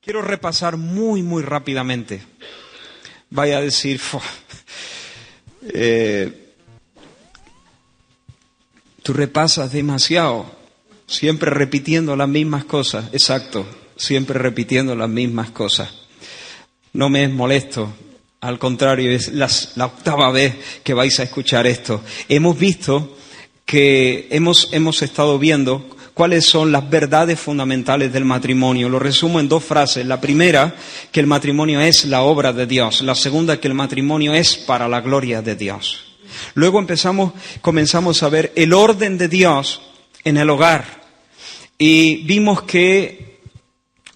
Quiero repasar muy rápidamente. Vaya a decir, tú repasas demasiado, siempre repitiendo las mismas cosas. Exacto, siempre repitiendo las mismas cosas. No me es molesto, al contrario, es la 8ª vez que vais a escuchar esto. Hemos visto que hemos estado viendo cuáles son las verdades fundamentales del matrimonio. Lo resumo en 2 frases. La primera, que el matrimonio es la obra de Dios. La segunda, que el matrimonio es para la gloria de Dios. Luego comenzamos a ver el orden de Dios en el hogar. Y vimos que,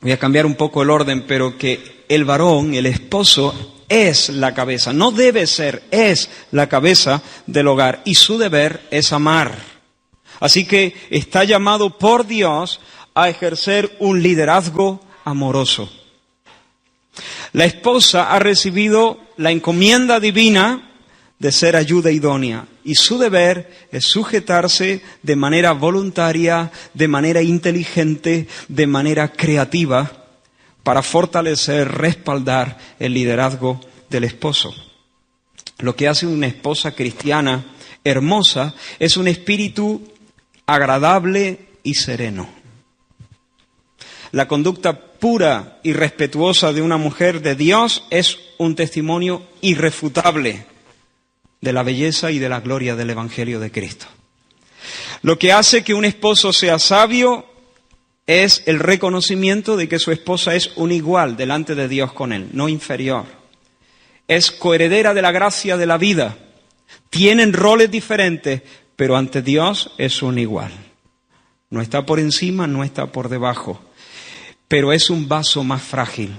voy a cambiar un poco el orden, pero que el varón, el esposo, es la cabeza. No debe ser, es la cabeza del hogar. Y su deber es amar. Así que está llamado por Dios a ejercer un liderazgo amoroso. La esposa ha recibido la encomienda divina de ser ayuda idónea y su deber es sujetarse de manera voluntaria, de manera inteligente, de manera creativa para fortalecer, respaldar el liderazgo del esposo. Lo que hace una esposa cristiana hermosa es un espíritu agradable y sereno. La conducta pura y respetuosa de una mujer de Dios es un testimonio irrefutable de la belleza y de la gloria del Evangelio de Cristo. Lo que hace que un esposo sea sabio es el reconocimiento de que su esposa es un igual delante de Dios con él, no inferior. Es coheredera de la gracia de la vida. Tienen roles diferentes, pero ante Dios es un igual. No está por encima, no está por debajo, pero es un vaso más frágil.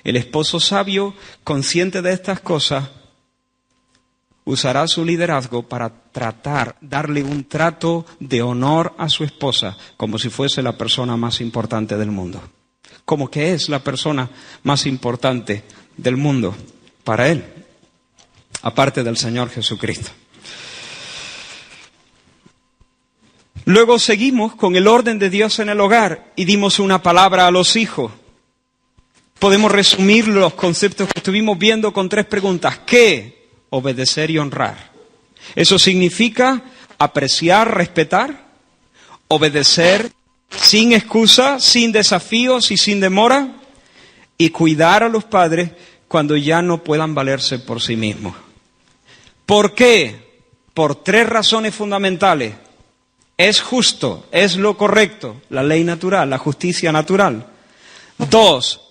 El esposo sabio, consciente de estas cosas, usará su liderazgo para darle un trato de honor a su esposa, como si fuese la persona más importante del mundo. Como que es la persona más importante del mundo para él, aparte del Señor Jesucristo. Luego seguimos con el orden de Dios en el hogar y dimos una palabra a los hijos. Podemos resumir los conceptos que estuvimos viendo con 3 preguntas. ¿Qué? Obedecer y honrar. Eso significa apreciar, respetar, obedecer sin excusa, sin desafíos y sin demora, y cuidar a los padres cuando ya no puedan valerse por sí mismos. ¿Por qué? Por 3 razones fundamentales. Es justo, es lo correcto, la ley natural, la justicia natural. 2,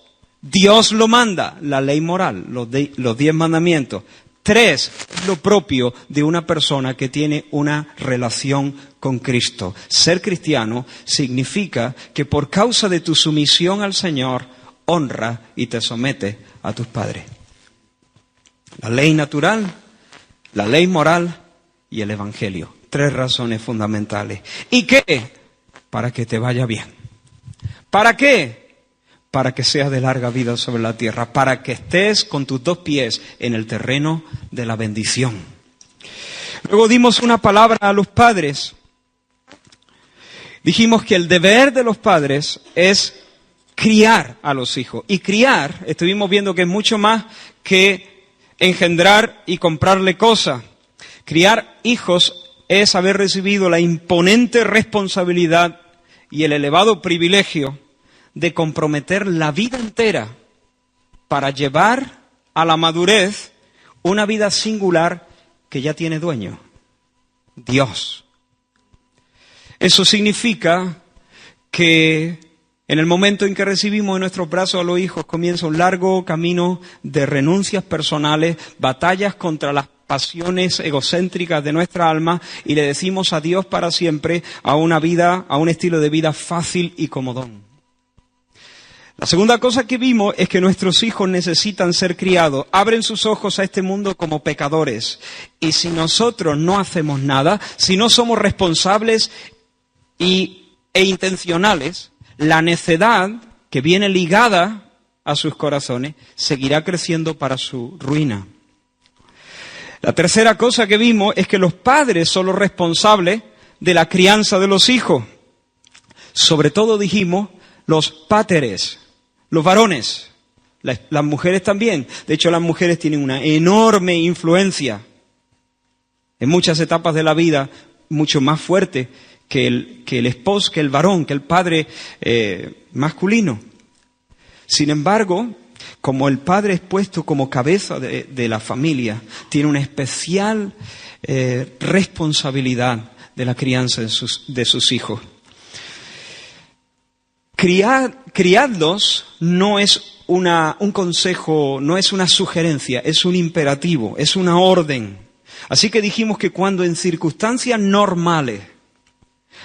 Dios lo manda, la ley moral, los 10 mandamientos. 3, lo propio de una persona que tiene una relación con Cristo. Ser cristiano significa que por causa de tu sumisión al Señor, honra y te sometes a tus padres. La ley natural, la ley moral y el Evangelio. 3 razones fundamentales. ¿Y qué? Para que te vaya bien. ¿Para qué? Para que seas de larga vida sobre la tierra. Para que estés con tus 2 pies en el terreno de la bendición. Luego dimos una palabra a los padres. Dijimos que el deber de los padres es criar a los hijos. Y criar, estuvimos viendo que es mucho más que engendrar y comprarle cosas. Criar hijos es haber recibido la imponente responsabilidad y el elevado privilegio de comprometer la vida entera para llevar a la madurez una vida singular que ya tiene dueño, Dios. Eso significa que en el momento en que recibimos en nuestros brazos a los hijos comienza un largo camino de renuncias personales, batallas contra las pasiones egocéntricas de nuestra alma y le decimos adiós para siempre a una vida, a un estilo de vida fácil y comodón. La segunda cosa que vimos es que nuestros hijos necesitan ser criados, abren sus ojos a este mundo como pecadores. Y si nosotros no hacemos nada, si no somos responsables e intencionales, la necedad que viene ligada a sus corazones seguirá creciendo para su ruina. La tercera cosa que vimos es que los padres son los responsables de la crianza de los hijos. Sobre todo dijimos los páteres, Los varones, las mujeres también. De hecho, las mujeres tienen una enorme influencia en muchas etapas de la vida, mucho más fuerte que el esposo, que el varón, que el padre masculino. Sin embargo, como el padre es puesto como cabeza de la familia, tiene una especial responsabilidad de la crianza de sus hijos. Criadlos no es un consejo, no es una sugerencia, es un imperativo, es una orden. Así que dijimos que cuando en circunstancias normales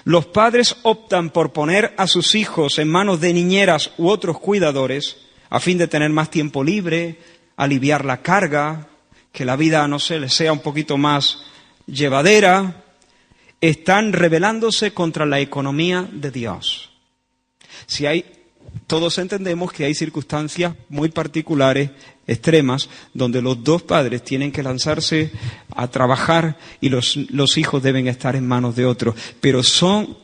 los padres optan por poner a sus hijos en manos de niñeras u otros cuidadores, a fin de tener más tiempo libre, aliviar la carga, que la vida, no sé, les sea un poquito más llevadera, están rebelándose contra la economía de Dios. Todos entendemos que hay circunstancias muy particulares, extremas, donde los dos padres tienen que lanzarse a trabajar y los hijos deben estar en manos de otros. Pero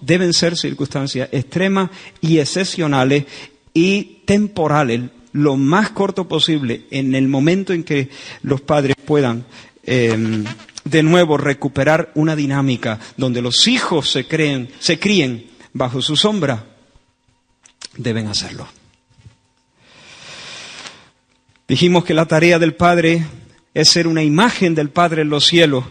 deben ser circunstancias extremas y excepcionales y temporales, lo más corto posible, en el momento en que los padres puedan de nuevo recuperar una dinámica donde los hijos se críen bajo su sombra. Deben hacerlo. Dijimos que la tarea del Padre es ser una imagen del Padre en los cielos.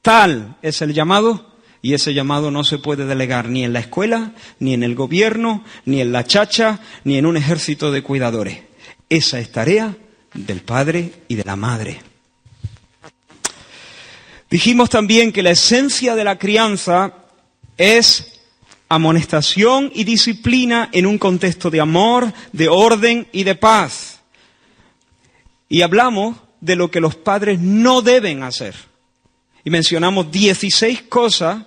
Tal es el llamado, y ese llamado no se puede delegar ni en la escuela, ni en el gobierno, ni en la chacha, ni en un ejército de cuidadores. Esa es tarea del Padre y de la Madre. Dijimos también que la esencia de la crianza es amonestación y disciplina en un contexto de amor, de orden y de paz. Y hablamos de lo que los padres no deben hacer. Y mencionamos 16 cosas,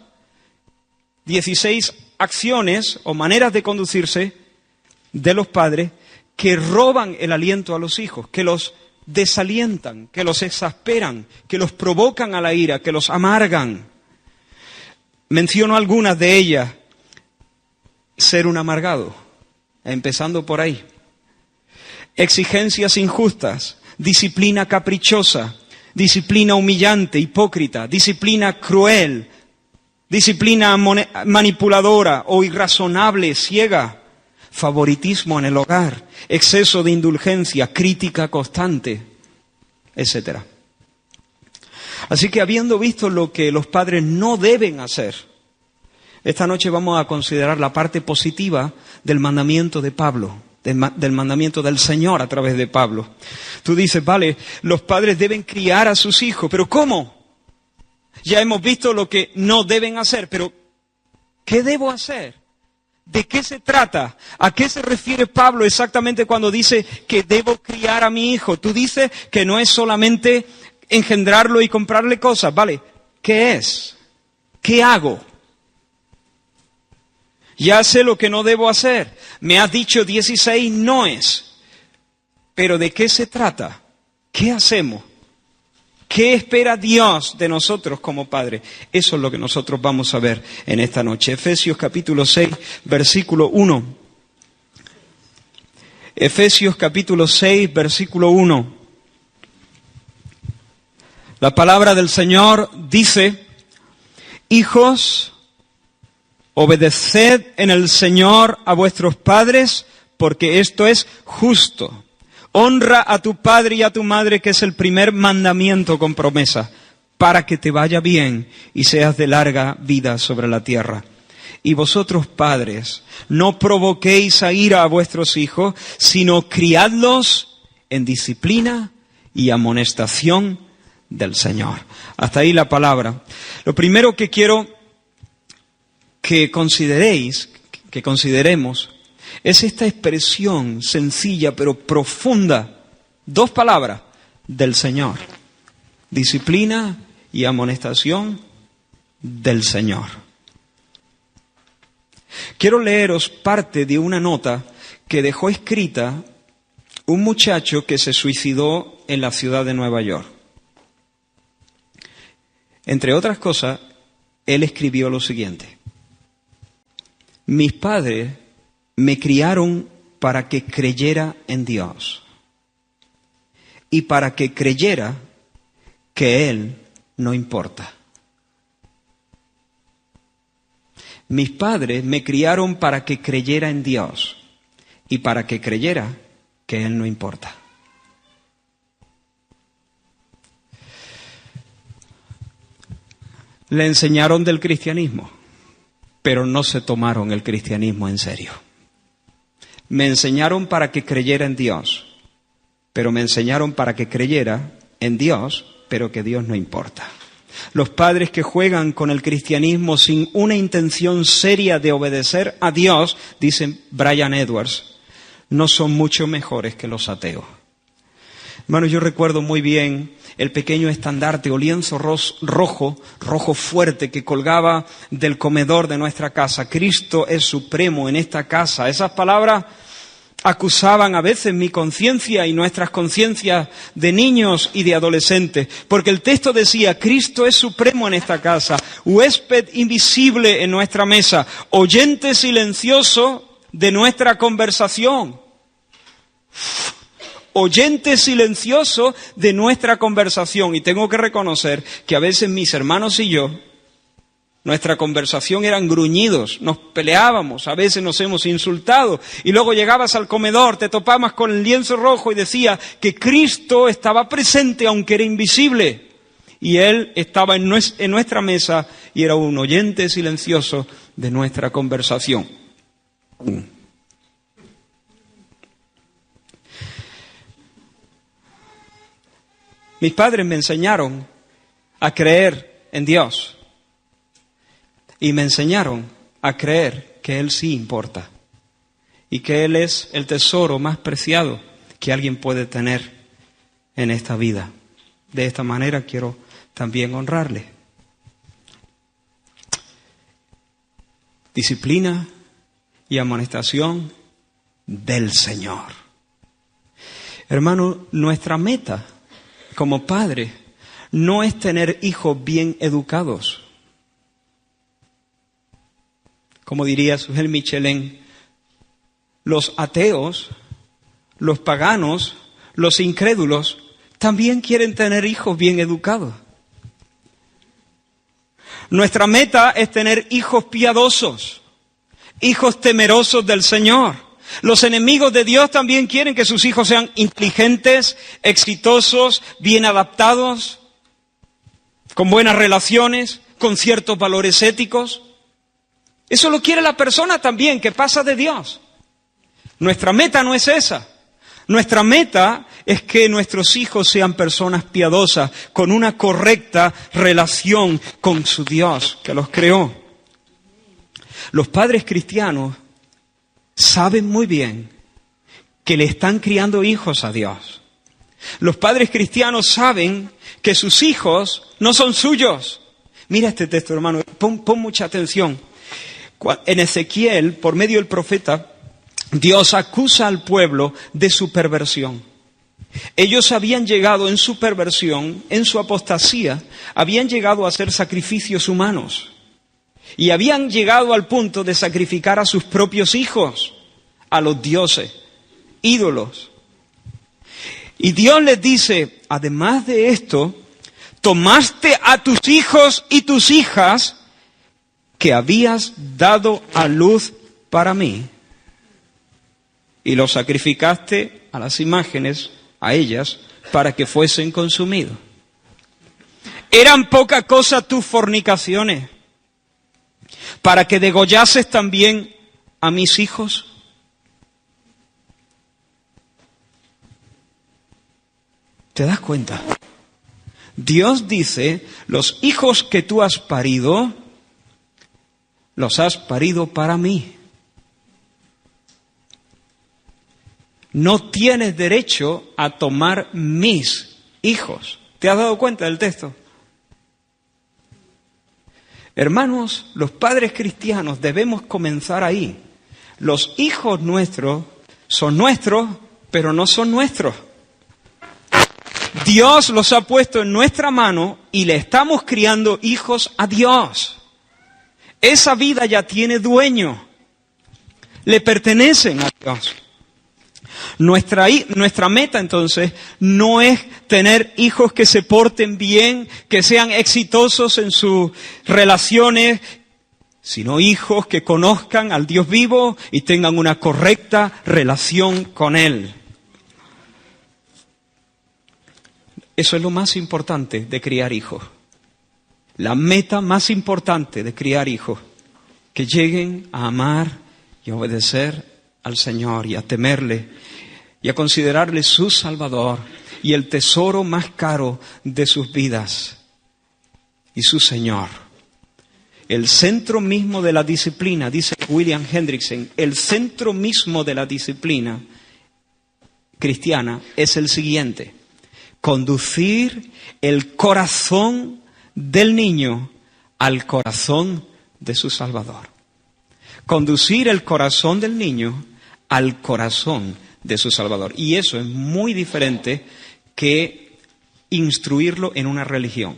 16 acciones o maneras de conducirse de los padres que roban el aliento a los hijos, que los desalientan, que los exasperan, que los provocan a la ira, que los amargan. Menciono algunas de ellas. Ser un amargado, empezando por ahí. Exigencias injustas, disciplina caprichosa, disciplina humillante, hipócrita, disciplina cruel, disciplina manipuladora o irrazonable, ciega, favoritismo en el hogar, exceso de indulgencia, crítica constante, etc. Así que habiendo visto lo que los padres no deben hacer, esta noche vamos a considerar la parte positiva del mandamiento de Pablo, del mandamiento del Señor a través de Pablo. Tú dices, vale, los padres deben criar a sus hijos, pero ¿cómo? Ya hemos visto lo que no deben hacer, pero ¿qué debo hacer? ¿De qué se trata? ¿A qué se refiere Pablo exactamente cuando dice que debo criar a mi hijo? Tú dices que no es solamente engendrarlo y comprarle cosas, ¿vale? ¿Qué es? ¿Qué hago? Ya sé lo que no debo hacer. Me has dicho 16 noes. Pero ¿de qué se trata? ¿Qué hacemos? ¿Qué espera Dios de nosotros como padres? Eso es lo que nosotros vamos a ver en esta noche. Efesios capítulo 6, versículo 1. Efesios capítulo 6, versículo 1. La palabra del Señor dice, hijos, obedeced en el Señor a vuestros padres, porque esto es justo. Honra a tu padre y a tu madre, que es el primer mandamiento con promesa, para que te vaya bien y seas de larga vida sobre la tierra. Y vosotros, padres, no provoquéis a ira a vuestros hijos, sino criadlos en disciplina y amonestación del Señor. Hasta ahí la palabra. Lo primero que quiero que consideremos, es esta expresión sencilla pero profunda, 2 palabras, del Señor. Disciplina y amonestación del Señor. Quiero leeros parte de una nota que dejó escrita un muchacho que se suicidó en la ciudad de Nueva York. Entre otras cosas, él escribió lo siguiente: mis padres me criaron para que creyera en Dios y para que creyera que Él no importa. Mis padres me criaron para que creyera en Dios y para que creyera que Él no importa. Le enseñaron del cristianismo, pero no se tomaron el cristianismo en serio. Me enseñaron para que creyera en Dios, pero me enseñaron para que creyera en Dios, pero que Dios no importa. Los padres que juegan con el cristianismo sin una intención seria de obedecer a Dios, dicen Brian Edwards, no son mucho mejores que los ateos. Hermanos, yo recuerdo muy bien el pequeño estandarte o lienzo rojo fuerte que colgaba del comedor de nuestra casa. Cristo es supremo en esta casa. Esas palabras acusaban a veces mi conciencia y nuestras conciencias de niños y de adolescentes, porque el texto decía, Cristo es supremo en esta casa, huésped invisible en nuestra mesa, oyente silencioso de nuestra conversación. Oyente silencioso de nuestra conversación. Y tengo que reconocer que a veces mis hermanos y yo, nuestra conversación eran gruñidos, nos peleábamos, a veces nos hemos insultado. Y luego llegabas al comedor, te topabas con el lienzo rojo y decía que Cristo estaba presente aunque era invisible. Y Él estaba en nuestra mesa y era un oyente silencioso de nuestra conversación. Mis padres me enseñaron a creer en Dios y me enseñaron a creer que Él sí importa y que Él es el tesoro más preciado que alguien puede tener en esta vida. De esta manera quiero también honrarle. Disciplina y amonestación del Señor. Hermano, nuestra meta como padre no es tener hijos bien educados. Como diría Sujel Michelén, los ateos, los paganos, los incrédulos, también quieren tener hijos bien educados. Nuestra meta es tener hijos piadosos, hijos temerosos del Señor. Los enemigos de Dios también quieren que sus hijos sean inteligentes, exitosos, bien adaptados, con buenas relaciones, con ciertos valores éticos. Eso lo quiere la persona también que pasa de Dios. Nuestra meta no es esa. Nuestra meta es que nuestros hijos sean personas piadosas, con una correcta relación con su Dios que los creó. Los padres cristianos saben muy bien que le están criando hijos a Dios. Los padres cristianos saben que sus hijos no son suyos. Mira este texto, hermano, pon mucha atención. En Ezequiel, por medio del profeta, Dios acusa al pueblo de su perversión. Ellos habían llegado en su perversión, en su apostasía, habían llegado a hacer sacrificios humanos. Y habían llegado al punto de sacrificar a sus propios hijos, a los dioses, ídolos. Y Dios les dice, además de esto, tomaste a tus hijos y tus hijas que habías dado a luz para mí y los sacrificaste a las imágenes, a ellas, para que fuesen consumidos. ¿Eran poca cosa tus fornicaciones para que degollases también a mis hijos? ¿Te das cuenta? Dios dice, los hijos que tú has parido, los has parido para mí. No tienes derecho a tomar mis hijos. ¿Te has dado cuenta del texto? Hermanos, los padres cristianos debemos comenzar ahí. Los hijos nuestros son nuestros, pero no son nuestros. Dios los ha puesto en nuestra mano y le estamos criando hijos a Dios. Esa vida ya tiene dueño. Le pertenecen a Dios. Nuestra meta, entonces, no es tener hijos que se porten bien, que sean exitosos en sus relaciones, sino hijos que conozcan al Dios vivo y tengan una correcta relación con Él. Eso es lo más importante de criar hijos. La meta más importante de criar hijos, que lleguen a amar y a obedecer al Señor y a temerle y a considerarle su Salvador y el tesoro más caro de sus vidas y su Señor. El centro mismo de la disciplina, dice William Hendrickson, el centro mismo de la disciplina cristiana es el siguiente: conducir el corazón del niño al corazón de su Salvador. Conducir el corazón del niño al corazón de su Salvador. Y eso es muy diferente que instruirlo en una religión.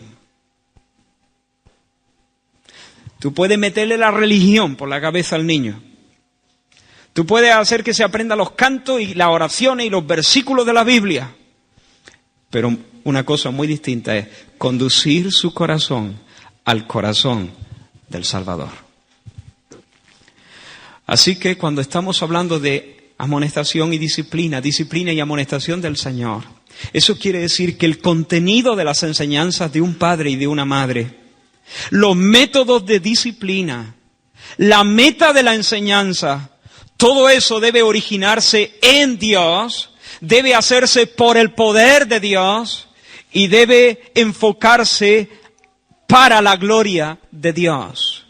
Tú puedes meterle la religión por la cabeza al niño. Tú puedes hacer que se aprenda los cantos y las oraciones y los versículos de la Biblia. Pero una cosa muy distinta es conducir su corazón al corazón del Salvador. Así que cuando estamos hablando de amonestación y disciplina y amonestación del Señor, eso quiere decir que el contenido de las enseñanzas de un padre y de una madre, los métodos de disciplina, la meta de la enseñanza, todo eso debe originarse en Dios, debe hacerse por el poder de Dios y debe enfocarse para la gloria de Dios.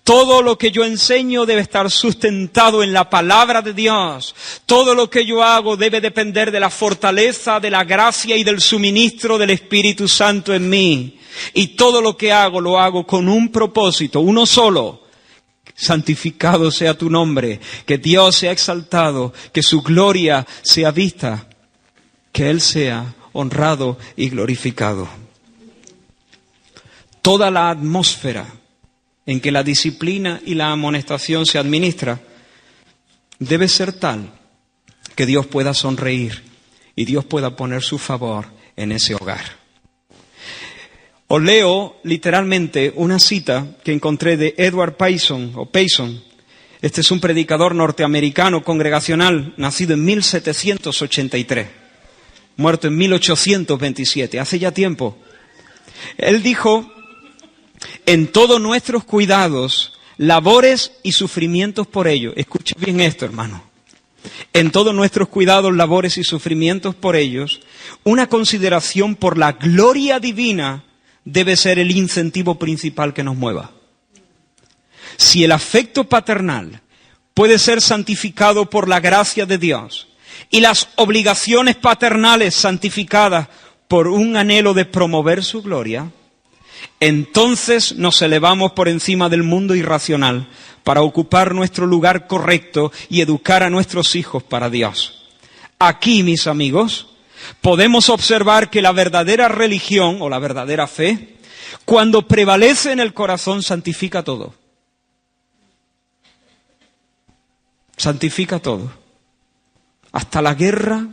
Todo lo que yo enseño debe estar sustentado en la palabra de Dios. Todo lo que yo hago debe depender de la fortaleza, de la gracia y del suministro del Espíritu Santo en mí. Y todo lo que hago, lo hago con un propósito, uno solo. Santificado sea tu nombre, que Dios sea exaltado, que su gloria sea vista, que Él sea honrado y glorificado. Toda la atmósfera en que la disciplina y la amonestación se administra debe ser tal que Dios pueda sonreír y Dios pueda poner su favor en ese hogar. Os leo literalmente una cita que encontré de Edward Payson. Este es un predicador norteamericano congregacional, nacido en 1783, muerto en 1827, hace ya tiempo. Él dijo: en todos nuestros cuidados, labores y sufrimientos por ellos. Escucha bien esto, hermano. En todos nuestros cuidados, labores y sufrimientos por ellos, una consideración por la gloria divina debe ser el incentivo principal que nos mueva. Si el afecto paternal puede ser santificado por la gracia de Dios y las obligaciones paternales santificadas por un anhelo de promover su gloria, entonces nos elevamos por encima del mundo irracional para ocupar nuestro lugar correcto y educar a nuestros hijos para Dios. Aquí, mis amigos, podemos observar que la verdadera religión o la verdadera fe, cuando prevalece en el corazón, santifica todo. Santifica todo. Hasta la guerra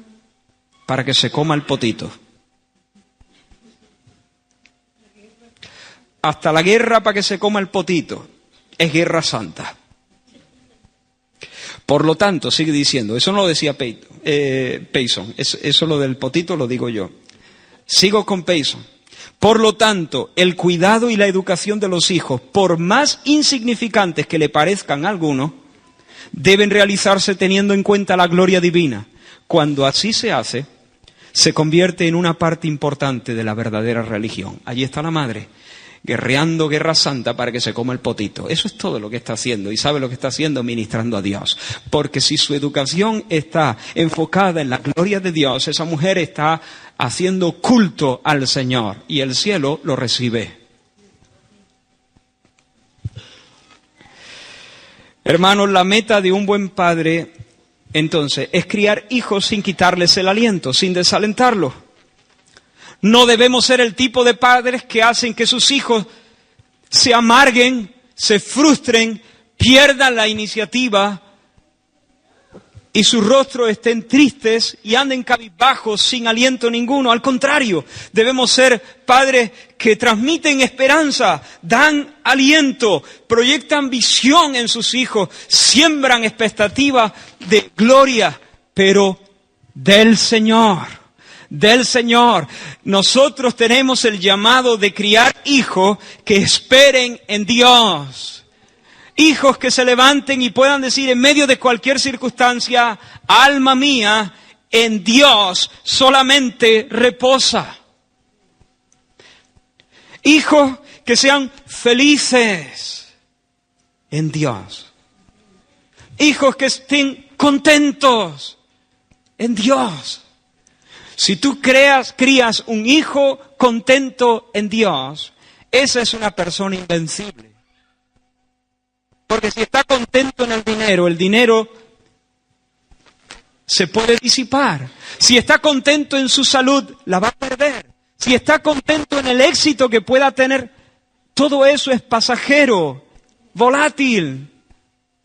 para que se coma el potito. Hasta la guerra para que se coma el potito. Es guerra santa. Por lo tanto, sigue diciendo, eso no lo decía Payson, eso lo del potito lo digo yo. Sigo con Payson. Por lo tanto, el cuidado y la educación de los hijos, por más insignificantes que le parezcan a algunos, deben realizarse teniendo en cuenta la gloria divina. Cuando así se hace, se convierte en una parte importante de la verdadera religión. Allí está la madre, guerreando guerra santa para que se coma el potito. Eso es todo lo que está haciendo. ¿Y sabe lo que está haciendo? Ministrando a Dios. Porque si su educación está enfocada en la gloria de Dios, esa mujer está haciendo culto al Señor y el cielo lo recibe. Hermanos, la meta de un buen padre, entonces, es criar hijos sin quitarles el aliento, sin desalentarlos. No debemos ser el tipo de padres que hacen que sus hijos se amarguen, se frustren, pierdan la iniciativa y sus rostros estén tristes y anden cabizbajos sin aliento ninguno. Al contrario, debemos ser padres que transmiten esperanza, dan aliento, proyectan visión en sus hijos, siembran expectativa de gloria, pero del Señor. Del Señor. Nosotros tenemos el llamado de criar hijos que esperen en Dios. Hijos que se levanten y puedan decir en medio de cualquier circunstancia, alma mía, en Dios solamente reposa. Hijos que sean felices en Dios. Hijos que estén contentos en Dios. Si tú crías un hijo contento en Dios, esa es una persona invencible. Porque si está contento en el dinero se puede disipar. Si está contento en su salud, la va a perder. Si está contento en el éxito que pueda tener, todo eso es pasajero, volátil,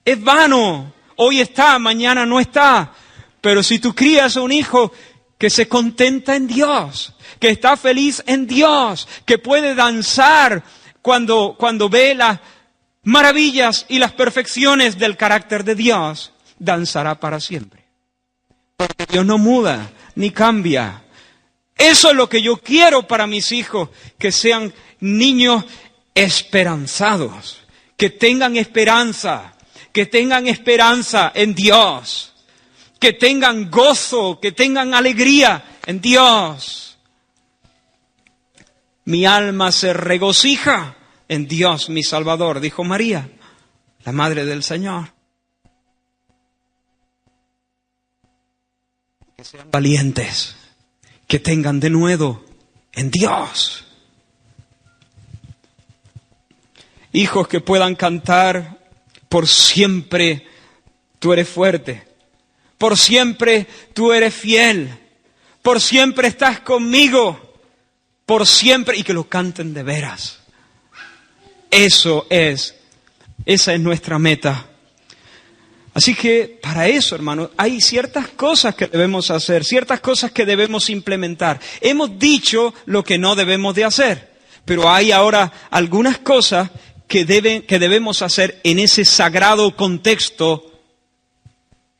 es vano. Hoy está, mañana no está. Pero si tú crías a un hijo que se contenta en Dios, que está feliz en Dios, que puede danzar cuando ve las maravillas y las perfecciones del carácter de Dios, danzará para siempre. Porque Dios no muda ni cambia. Eso es lo que yo quiero para mis hijos, que sean niños esperanzados, que tengan esperanza en Dios, que tengan gozo, que tengan alegría en Dios. Mi alma se regocija en Dios, mi Salvador, dijo María, la Madre del Señor. Que sean valientes, que tengan denuedo en Dios. Hijos que puedan cantar, por siempre tú eres fuerte, por siempre tú eres fiel, por siempre estás conmigo, por siempre, y que lo canten de veras. Esa es nuestra meta. Así que para eso, hermanos, hay ciertas cosas que debemos hacer, ciertas cosas que debemos implementar. Hemos dicho lo que no debemos de hacer, pero hay ahora algunas cosas que debemos hacer en ese sagrado contexto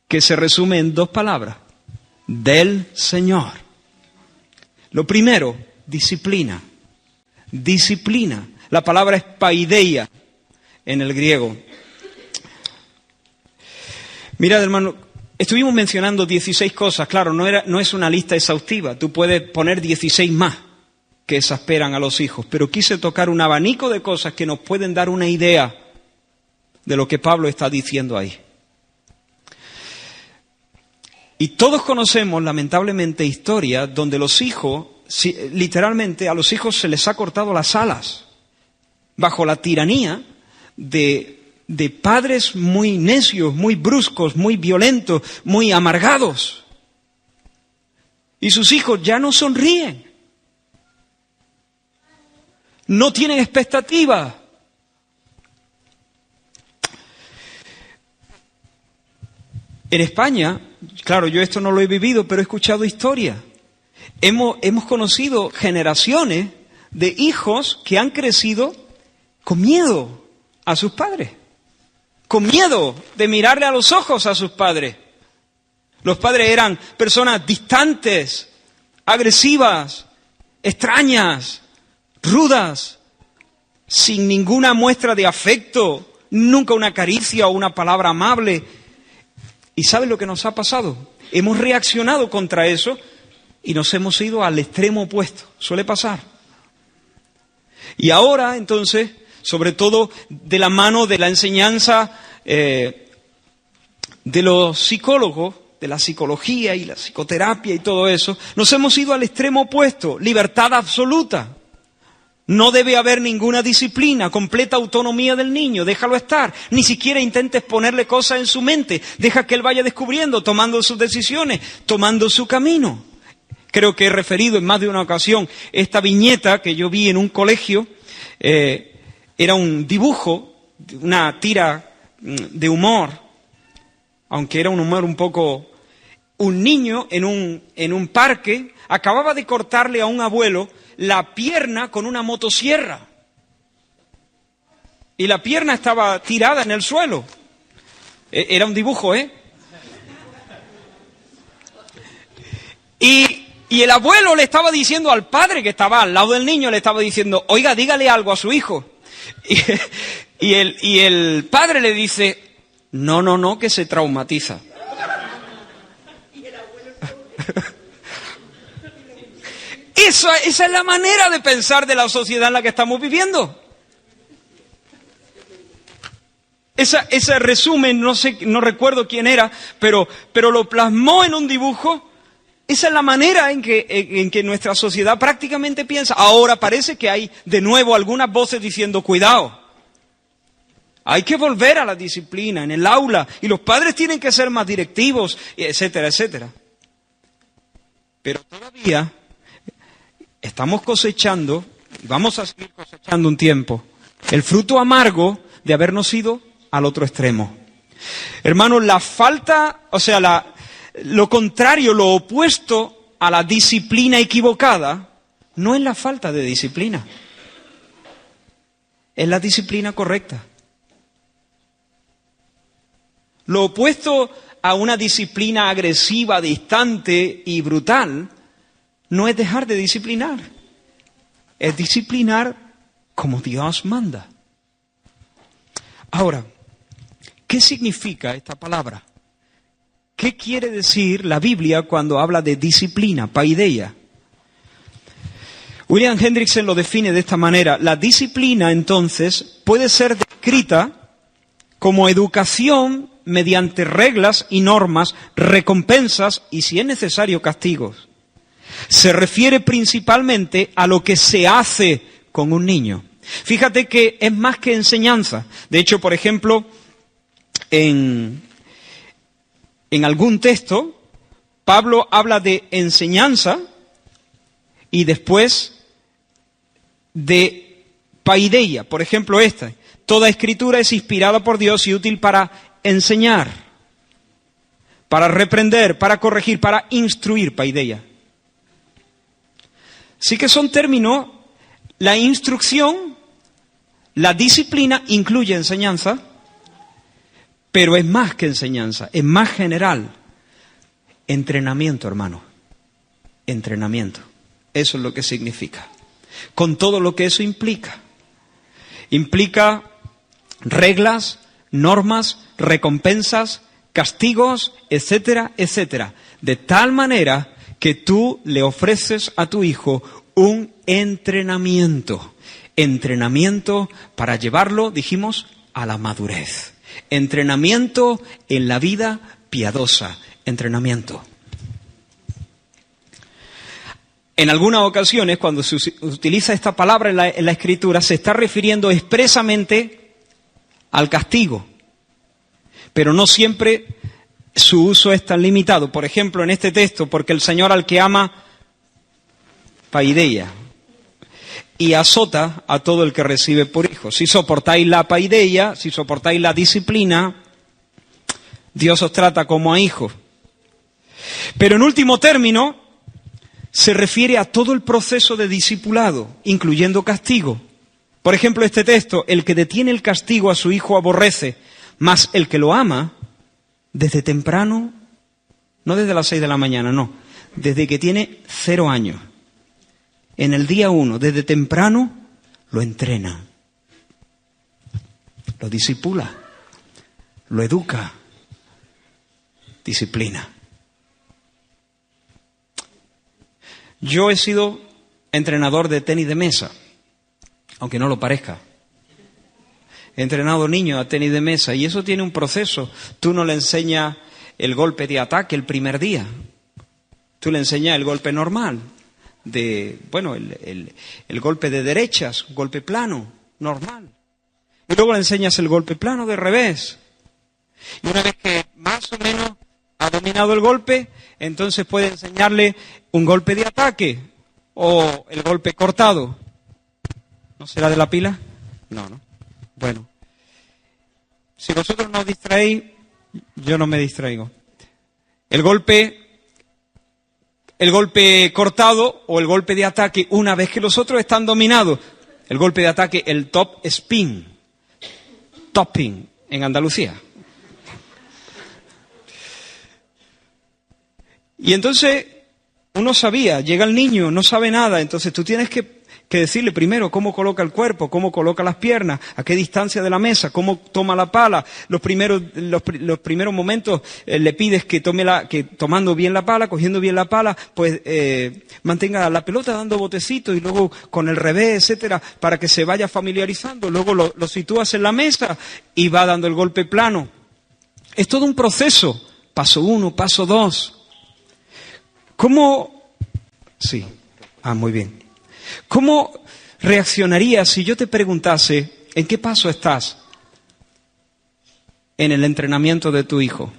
que se resume en 2 palabras: del Señor. Lo primero, disciplina. Disciplina. La palabra es paideia en el griego. Mirad, hermano, estuvimos mencionando 16 cosas. Claro, no es una lista exhaustiva. Tú puedes poner 16 más que exasperan a los hijos. Pero quise tocar un abanico de cosas que nos pueden dar una idea de lo que Pablo está diciendo ahí. Y todos conocemos, lamentablemente, historias donde los hijos, literalmente a los hijos se les ha cortado las alas bajo la tiranía de padres muy necios, muy bruscos, muy violentos, muy amargados. Y sus hijos ya no sonríen. No tienen expectativa. En España, claro, yo esto no lo he vivido, pero he escuchado historias. Hemos conocido generaciones de hijos que han crecido con miedo a sus padres, con miedo de mirarle a los ojos a sus padres. Los padres eran personas distantes, agresivas, extrañas, rudas, sin ninguna muestra de afecto, nunca una caricia o una palabra amable. ¿Y saben lo que nos ha pasado? Hemos reaccionado contra eso y nos hemos ido al extremo opuesto. Suele pasar. Y ahora, entonces, sobre todo de la mano de la enseñanza de los psicólogos, de la psicología y la psicoterapia y todo eso, nos hemos ido al extremo opuesto, libertad absoluta. No debe haber ninguna disciplina, completa autonomía del niño, déjalo estar. Ni siquiera intentes ponerle cosas en su mente, deja que él vaya descubriendo, tomando sus decisiones, tomando su camino. Creo que he referido en más de una ocasión esta viñeta que yo vi en un colegio. Era un dibujo, una tira de humor, aunque era un humor un poco... Un niño en un parque acababa de cortarle a un abuelo la pierna con una motosierra. Y la pierna estaba tirada en el suelo. Era un dibujo, ¿eh? Y el abuelo le estaba diciendo al padre que estaba al lado del niño, le estaba diciendo, oiga, dígale algo a su hijo. Y el padre le dice, no, que se traumatiza. Esa es la manera de pensar de la sociedad en la que estamos viviendo. Ese resumen, no recuerdo quién era, pero lo plasmó en un dibujo. Esa es la manera en que nuestra sociedad prácticamente piensa. Ahora parece que hay de nuevo algunas voces diciendo, cuidado, hay que volver a la disciplina en el aula y los padres tienen que ser más directivos, etcétera, etcétera. Pero todavía estamos cosechando, y vamos a seguir cosechando un tiempo, el fruto amargo de habernos ido al otro extremo. Hermanos, la falta, lo contrario, lo opuesto a la disciplina equivocada, no es la falta de disciplina, es la disciplina correcta. Lo opuesto a una disciplina agresiva, distante y brutal, no es dejar de disciplinar, es disciplinar como Dios manda. Ahora, ¿qué significa esta palabra? ¿Qué quiere decir la Biblia cuando habla de disciplina, paideia? William Hendrickson lo define de esta manera. La disciplina, entonces, puede ser descrita como educación mediante reglas y normas, recompensas y, si es necesario, castigos. Se refiere principalmente a lo que se hace con un niño. Fíjate que es más que enseñanza. De hecho, por ejemplo, en algún texto, Pablo habla de enseñanza y después de paideia. Por ejemplo, esta. Toda escritura es inspirada por Dios y útil para enseñar, para reprender, para corregir, para instruir, paideia. Sí que son términos, la instrucción, la disciplina incluye enseñanza, pero es más que enseñanza, es más general. Entrenamiento, hermano, entrenamiento. Eso es lo que significa. Con todo lo que eso implica. Implica reglas, normas, recompensas, castigos, etcétera, etcétera. De tal manera que tú le ofreces a tu hijo un entrenamiento. Entrenamiento para llevarlo, dijimos, a la madurez. Entrenamiento en la vida piadosa. Entrenamiento. En algunas ocasiones, cuando se utiliza esta palabra en la Escritura, se está refiriendo expresamente al castigo. Pero no siempre su uso es tan limitado. Por ejemplo, en este texto, porque el Señor al que ama, paideia, y azota a todo el que recibe por hijo. Si soportáis la paideia, si soportáis la disciplina, Dios os trata como a hijos. Pero en último término, se refiere a todo el proceso de discipulado, incluyendo castigo. Por ejemplo, este texto, el que detiene el castigo a su hijo aborrece, mas el que lo ama, desde temprano, no desde las 6 de la mañana, no, desde que tiene 0 años, en el día 1, desde temprano, lo entrena, lo discipula, lo educa, disciplina. Yo he sido entrenador de tenis de mesa, aunque no lo parezca. He entrenado niños a tenis de mesa y eso tiene un proceso. Tú no le enseñas el golpe de ataque el primer día. Tú le enseñas el golpe normal, el golpe de derechas, golpe plano, normal. Y luego le enseñas el golpe plano de revés. Y una vez que más o menos ha dominado el golpe, entonces puede enseñarle un golpe de ataque o el golpe cortado. ¿No será de la pila? No. Bueno, si vosotros no os distraéis, Yo no me distraigo. El golpe cortado o el golpe de ataque, una vez que los otros están dominados. El golpe de ataque, el top spin. Topping en Andalucía. Y entonces uno sabía, llega el niño, no sabe nada, entonces tú tienes que decirle primero cómo coloca el cuerpo, cómo coloca las piernas, a qué distancia de la mesa, cómo toma la pala. Los primeros momentos le pides que tomando bien la pala, cogiendo bien la pala, pues mantenga la pelota dando botecitos y luego con el revés, etcétera, para que se vaya familiarizando. Luego lo sitúas en la mesa y va dando el golpe plano. Es todo un proceso. Paso 1, paso 2. ¿Cómo? Sí. Muy bien. ¿Cómo reaccionarías si yo te preguntase en qué paso estás en el entrenamiento de tu hijo?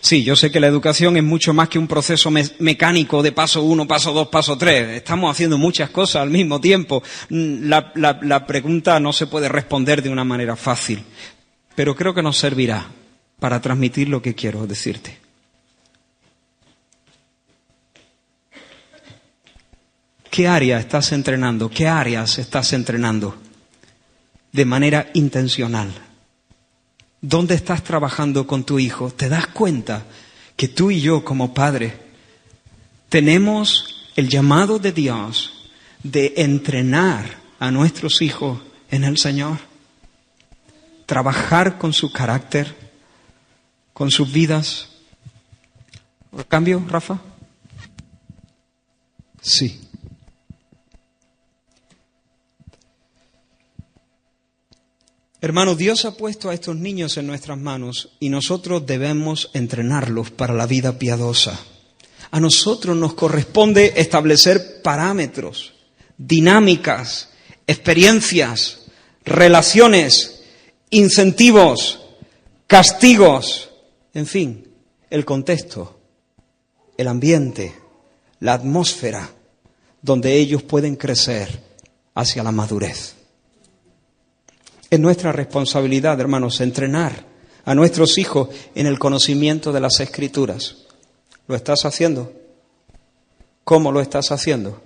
Sí, yo sé que la educación es mucho más que un proceso mecánico de paso 1, paso 2, paso 3. Estamos haciendo muchas cosas al mismo tiempo. La pregunta no se puede responder de una manera fácil, pero creo que nos servirá para transmitir lo que quiero decirte. ¿Qué área estás entrenando? ¿Qué áreas estás entrenando de manera intencional? ¿Dónde estás trabajando con tu hijo? ¿Te das cuenta que tú y yo como padres tenemos el llamado de Dios de entrenar a nuestros hijos en el Señor? Trabajar con su carácter, con sus vidas. ¿Cambio, Rafa? Sí. Hermanos, Dios ha puesto a estos niños en nuestras manos y nosotros debemos entrenarlos para la vida piadosa. A nosotros nos corresponde establecer parámetros, dinámicas, experiencias, relaciones, incentivos, castigos, en fin, el contexto, el ambiente, la atmósfera donde ellos pueden crecer hacia la madurez. Es nuestra responsabilidad, hermanos, entrenar a nuestros hijos en el conocimiento de las Escrituras. ¿Lo estás haciendo? ¿Cómo lo estás haciendo?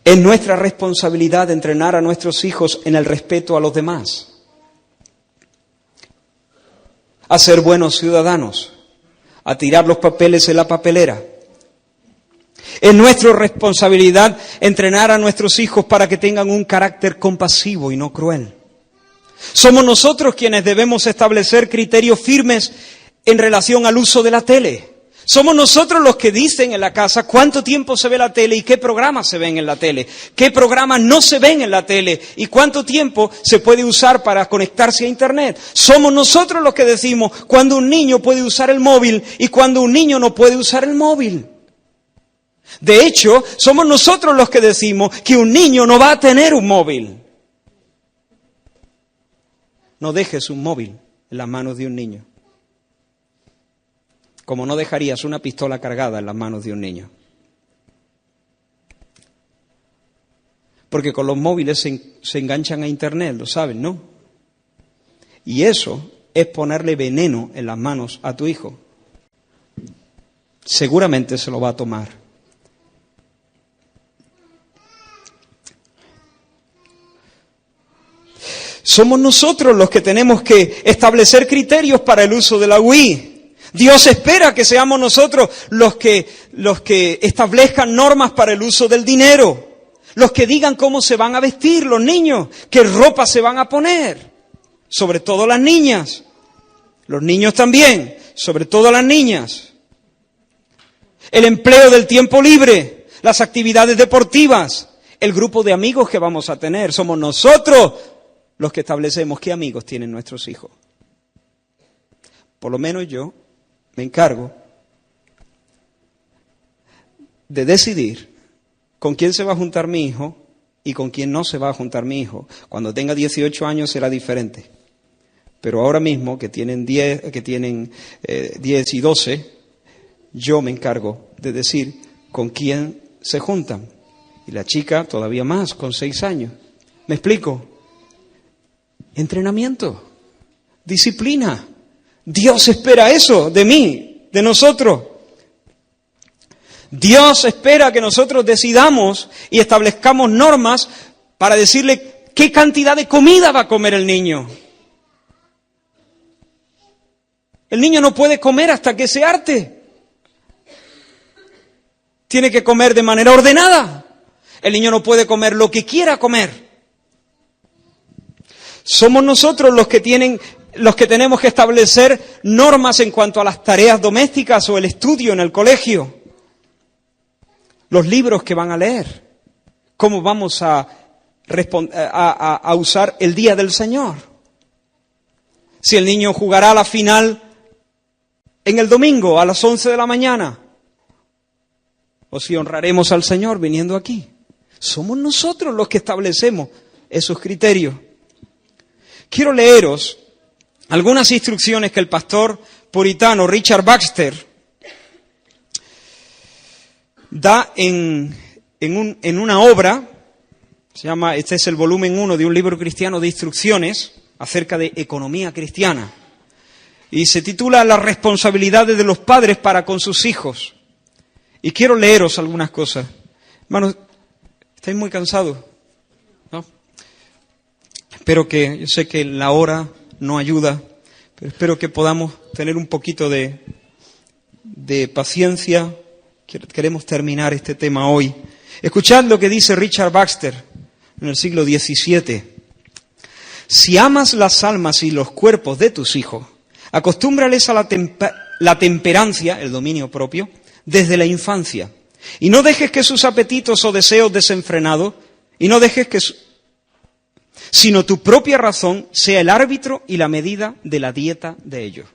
Es nuestra responsabilidad entrenar a nuestros hijos en el respeto a los demás, a ser buenos ciudadanos, a tirar los papeles en la papelera. Es nuestra responsabilidad entrenar a nuestros hijos para que tengan un carácter compasivo y no cruel. Somos nosotros quienes debemos establecer criterios firmes en relación al uso de la tele. Somos nosotros los que dicen en la casa cuánto tiempo se ve la tele y qué programas se ven en la tele, qué programas no se ven en la tele y cuánto tiempo se puede usar para conectarse a Internet. Somos nosotros los que decimos cuándo un niño puede usar el móvil y cuándo un niño no puede usar el móvil. De hecho, somos nosotros los que decimos que un niño no va a tener un móvil. No dejes un móvil en las manos de un niño. Como no dejarías una pistola cargada en las manos de un niño. Porque con los móviles se enganchan a Internet, lo saben, ¿no? Y eso es ponerle veneno en las manos a tu hijo. Seguramente se lo va a tomar. Somos nosotros los que tenemos que establecer criterios para el uso de la Wii. Dios espera que seamos nosotros los que establezcan normas para el uso del dinero, los que digan cómo se van a vestir los niños, qué ropa se van a poner, sobre todo las niñas, los niños también, sobre todo las niñas. El empleo del tiempo libre, las actividades deportivas, el grupo de amigos que vamos a tener, somos nosotros los que establecemos qué amigos tienen nuestros hijos. Por lo menos yo me encargo de decidir con quién se va a juntar mi hijo y con quién no se va a juntar mi hijo. Cuando tenga 18 años será diferente. Pero ahora mismo, que tienen 10 y 12, yo me encargo de decir con quién se juntan. Y la chica todavía más, con 6 años. ¿Me explico? Entrenamiento. disciplina. Dios espera eso de mí, de nosotros. Dios espera que nosotros decidamos y establezcamos normas para decirle qué cantidad de comida va a comer el niño. El niño no puede comer hasta que se harte. Tiene que comer de manera ordenada. El niño no puede comer lo que quiera comer. Somos nosotros los que tenemos que establecer normas en cuanto a las tareas domésticas o el estudio en el colegio. Los libros que van a leer. Cómo vamos a usar el día del Señor. Si el niño jugará a la final en el domingo a las 11 de la mañana. O si honraremos al Señor viniendo aquí. Somos nosotros los que establecemos esos criterios. Quiero leeros algunas instrucciones que el pastor puritano Richard Baxter da en una obra, se llama, este es el volumen 1 de un libro cristiano de instrucciones acerca de economía cristiana. Y se titula Las responsabilidades de los padres para con sus hijos. Y quiero leeros algunas cosas. Hermanos, ¿estáis muy cansados? ¿No? Espero que, yo sé que la hora no ayuda, pero espero que podamos tener un poquito de paciencia. Queremos terminar este tema hoy. Escuchad lo que dice Richard Baxter en el siglo XVII. Si amas las almas y los cuerpos de tus hijos, acostúmbrales a la temperancia, el dominio propio, desde la infancia. Y no dejes que sus apetitos o deseos desenfrenados, sino tu propia razón sea el árbitro y la medida de la dieta de ellos.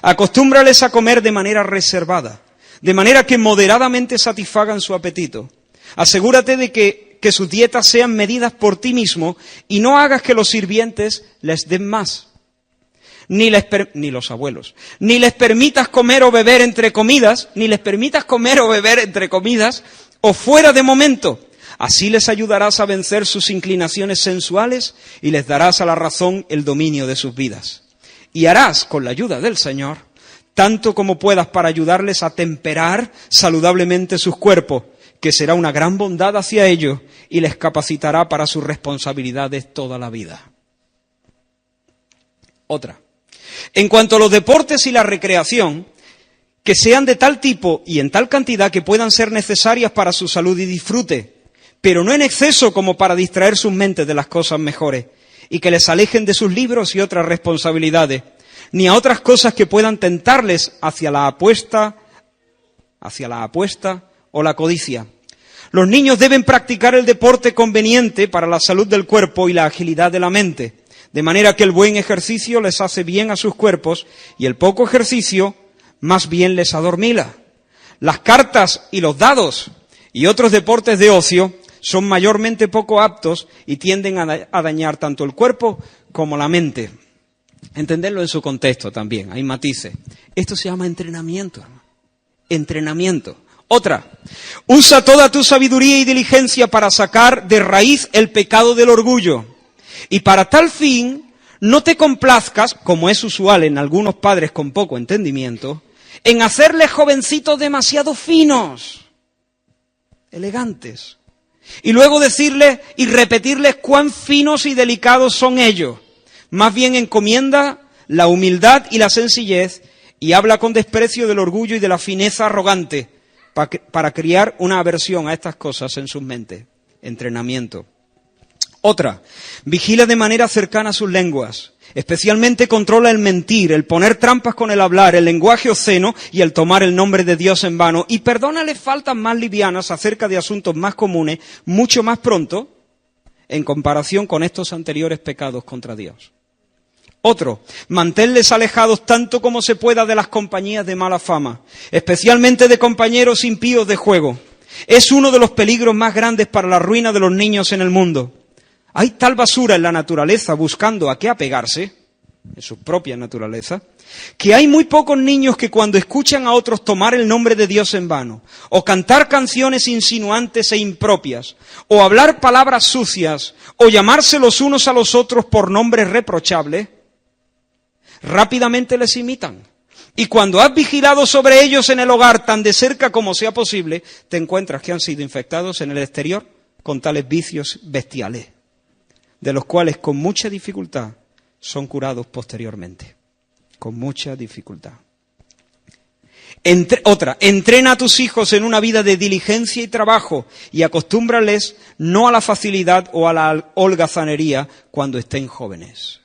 Acostúmbrales a comer de manera reservada, de manera que moderadamente satisfagan su apetito. Asegúrate de que sus dietas sean medidas por ti mismo y no hagas que los sirvientes les den más. Ni los abuelos. Ni les permitas comer o beber entre comidas, o fuera de momento. Así les ayudarás a vencer sus inclinaciones sensuales y les darás a la razón el dominio de sus vidas. Y harás, con la ayuda del Señor, tanto como puedas para ayudarles a temperar saludablemente sus cuerpos, que será una gran bondad hacia ellos y les capacitará para sus responsabilidades toda la vida. Otra. En cuanto a los deportes y la recreación, que sean de tal tipo y en tal cantidad que puedan ser necesarias para su salud y disfrute, pero no en exceso como para distraer sus mentes de las cosas mejores, y que les alejen de sus libros y otras responsabilidades, ni a otras cosas que puedan tentarles hacia la apuesta o la codicia. Los niños deben practicar el deporte conveniente para la salud del cuerpo y la agilidad de la mente, de manera que el buen ejercicio les hace bien a sus cuerpos y el poco ejercicio más bien les adormila. Las cartas y los dados y otros deportes de ocio son mayormente poco aptos y tienden a dañar tanto el cuerpo como la mente. Entenderlo en su contexto también, hay matices. Esto se llama entrenamiento, hermano. Entrenamiento. Otra, usa toda tu sabiduría y diligencia para sacar de raíz el pecado del orgullo. Y para tal fin, no te complazcas, como es usual en algunos padres con poco entendimiento, en hacerles jovencitos demasiado finos, elegantes, y luego decirles y repetirles cuán finos y delicados son ellos. Más bien encomienda la humildad y la sencillez y habla con desprecio del orgullo y de la fineza arrogante para criar una aversión a estas cosas en sus mentes. Entrenamiento. Otra, vigila de manera cercana sus lenguas. Especialmente controla el mentir, el poner trampas con el hablar, el lenguaje obsceno y el tomar el nombre de Dios en vano. Y perdónale faltas más livianas acerca de asuntos más comunes, mucho más pronto, en comparación con estos anteriores pecados contra Dios. Otro, manténles alejados tanto como se pueda de las compañías de mala fama, especialmente de compañeros impíos de juego. Es uno de los peligros más grandes para la ruina de los niños en el mundo. Hay tal basura en la naturaleza buscando a qué apegarse, en su propia naturaleza, que hay muy pocos niños que cuando escuchan a otros tomar el nombre de Dios en vano, o cantar canciones insinuantes e impropias, o hablar palabras sucias, o llamarse los unos a los otros por nombres reprochables, rápidamente les imitan. Y cuando has vigilado sobre ellos en el hogar tan de cerca como sea posible, te encuentras que han sido infectados en el exterior con tales vicios bestiales, de los cuales con mucha dificultad son curados posteriormente. Con mucha dificultad. Entrena a tus hijos en una vida de diligencia y trabajo y acostúmbrales no a la facilidad o a la holgazanería cuando estén jóvenes.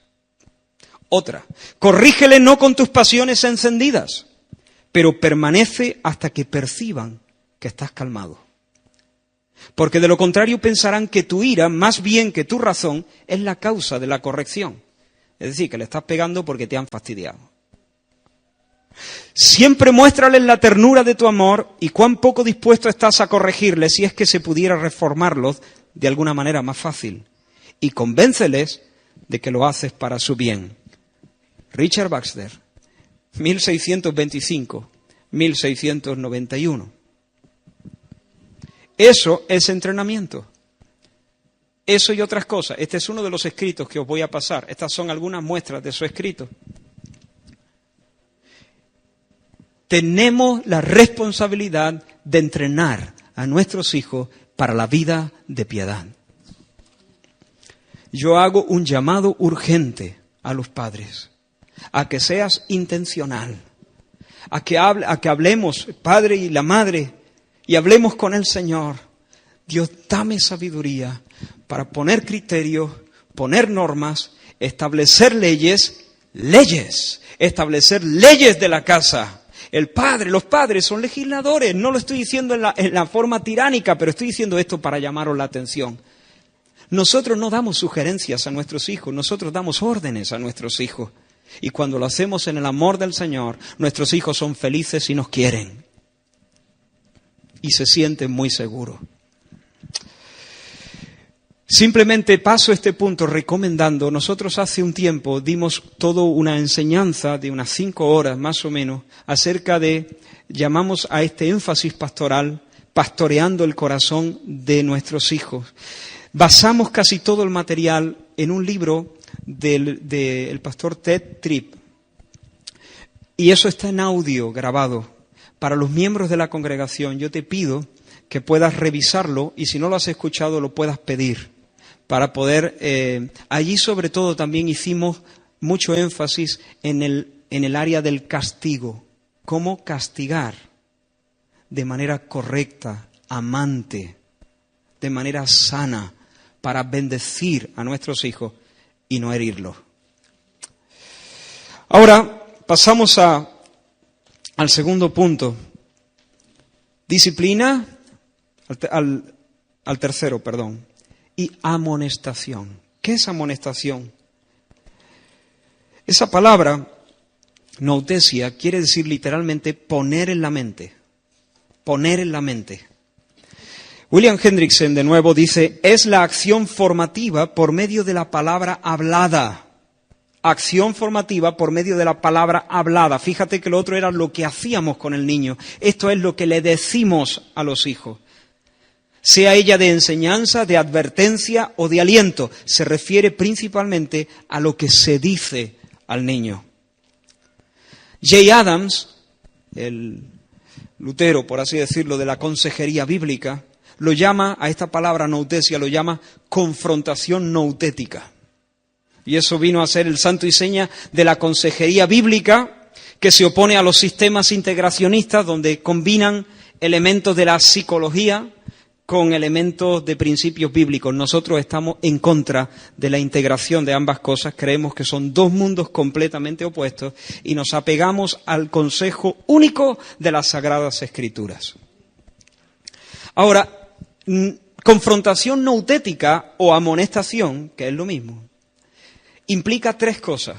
Otra, corrígele no con tus pasiones encendidas, pero permanece hasta que perciban que estás calmado. Porque de lo contrario pensarán que tu ira, más bien que tu razón, es la causa de la corrección. Es decir, que le estás pegando porque te han fastidiado. Siempre muéstrales la ternura de tu amor y cuán poco dispuesto estás a corregirles si es que se pudiera reformarlos de alguna manera más fácil. Y convénceles de que lo haces para su bien. Richard Baxter, 1625-1691. Eso es entrenamiento. Eso y otras cosas. Este es uno de los escritos que os voy a pasar. Estas son algunas muestras de su escrito. Tenemos la responsabilidad de entrenar a nuestros hijos para la vida de piedad. Yo hago un llamado urgente a los padres, a que seas intencional, a que hablemos, el padre y la madre, y hablemos con el Señor. Dios, dame sabiduría para poner criterios, poner normas, establecer leyes de la casa. Los padres son legisladores, no lo estoy diciendo en la forma tiránica, pero estoy diciendo esto para llamaros la atención. Nosotros no damos sugerencias a nuestros hijos, nosotros damos órdenes a nuestros hijos. Y cuando lo hacemos en el amor del Señor, nuestros hijos son felices y nos quieren. Y se sienten muy seguros. Simplemente paso este punto recomendando, nosotros hace un tiempo dimos toda una enseñanza de unas 5 horas más o menos acerca de, llamamos a este énfasis pastoral, pastoreando el corazón de nuestros hijos. Basamos casi todo el material en un libro del pastor Ted Tripp. Y eso está en audio grabado. Para los miembros de la congregación yo te pido que puedas revisarlo y si no lo has escuchado lo puedas pedir. Para poder, allí sobre todo también hicimos mucho énfasis en el área del castigo. Cómo castigar de manera correcta, amante, de manera sana, para bendecir a nuestros hijos y no herirlos. Ahora pasamos al segundo punto. Disciplina, al tercero, perdón. Y amonestación. ¿Qué es amonestación? Esa palabra, noutesia, quiere decir literalmente poner en la mente. Poner en la mente. William Hendrickson, de nuevo, dice, es la acción formativa por medio de la palabra hablada. Acción formativa por medio de la palabra hablada. Fíjate que lo otro era lo que hacíamos con el niño. Esto es lo que le decimos a los hijos. Sea ella de enseñanza, de advertencia o de aliento, se refiere principalmente a lo que se dice al niño. Jay Adams, el Lutero, por así decirlo, de la consejería bíblica, lo llama, a esta palabra noutesia, lo llama confrontación noutética. Y eso vino a ser el santo y seña de la consejería bíblica, que se opone a los sistemas integracionistas, donde combinan elementos de la psicología con elementos de principios bíblicos. Nosotros estamos en contra de la integración de ambas cosas, creemos que son dos mundos completamente opuestos y nos apegamos al consejo único de las Sagradas Escrituras. Ahora, confrontación noutética o amonestación, que es lo mismo, implica 3 cosas.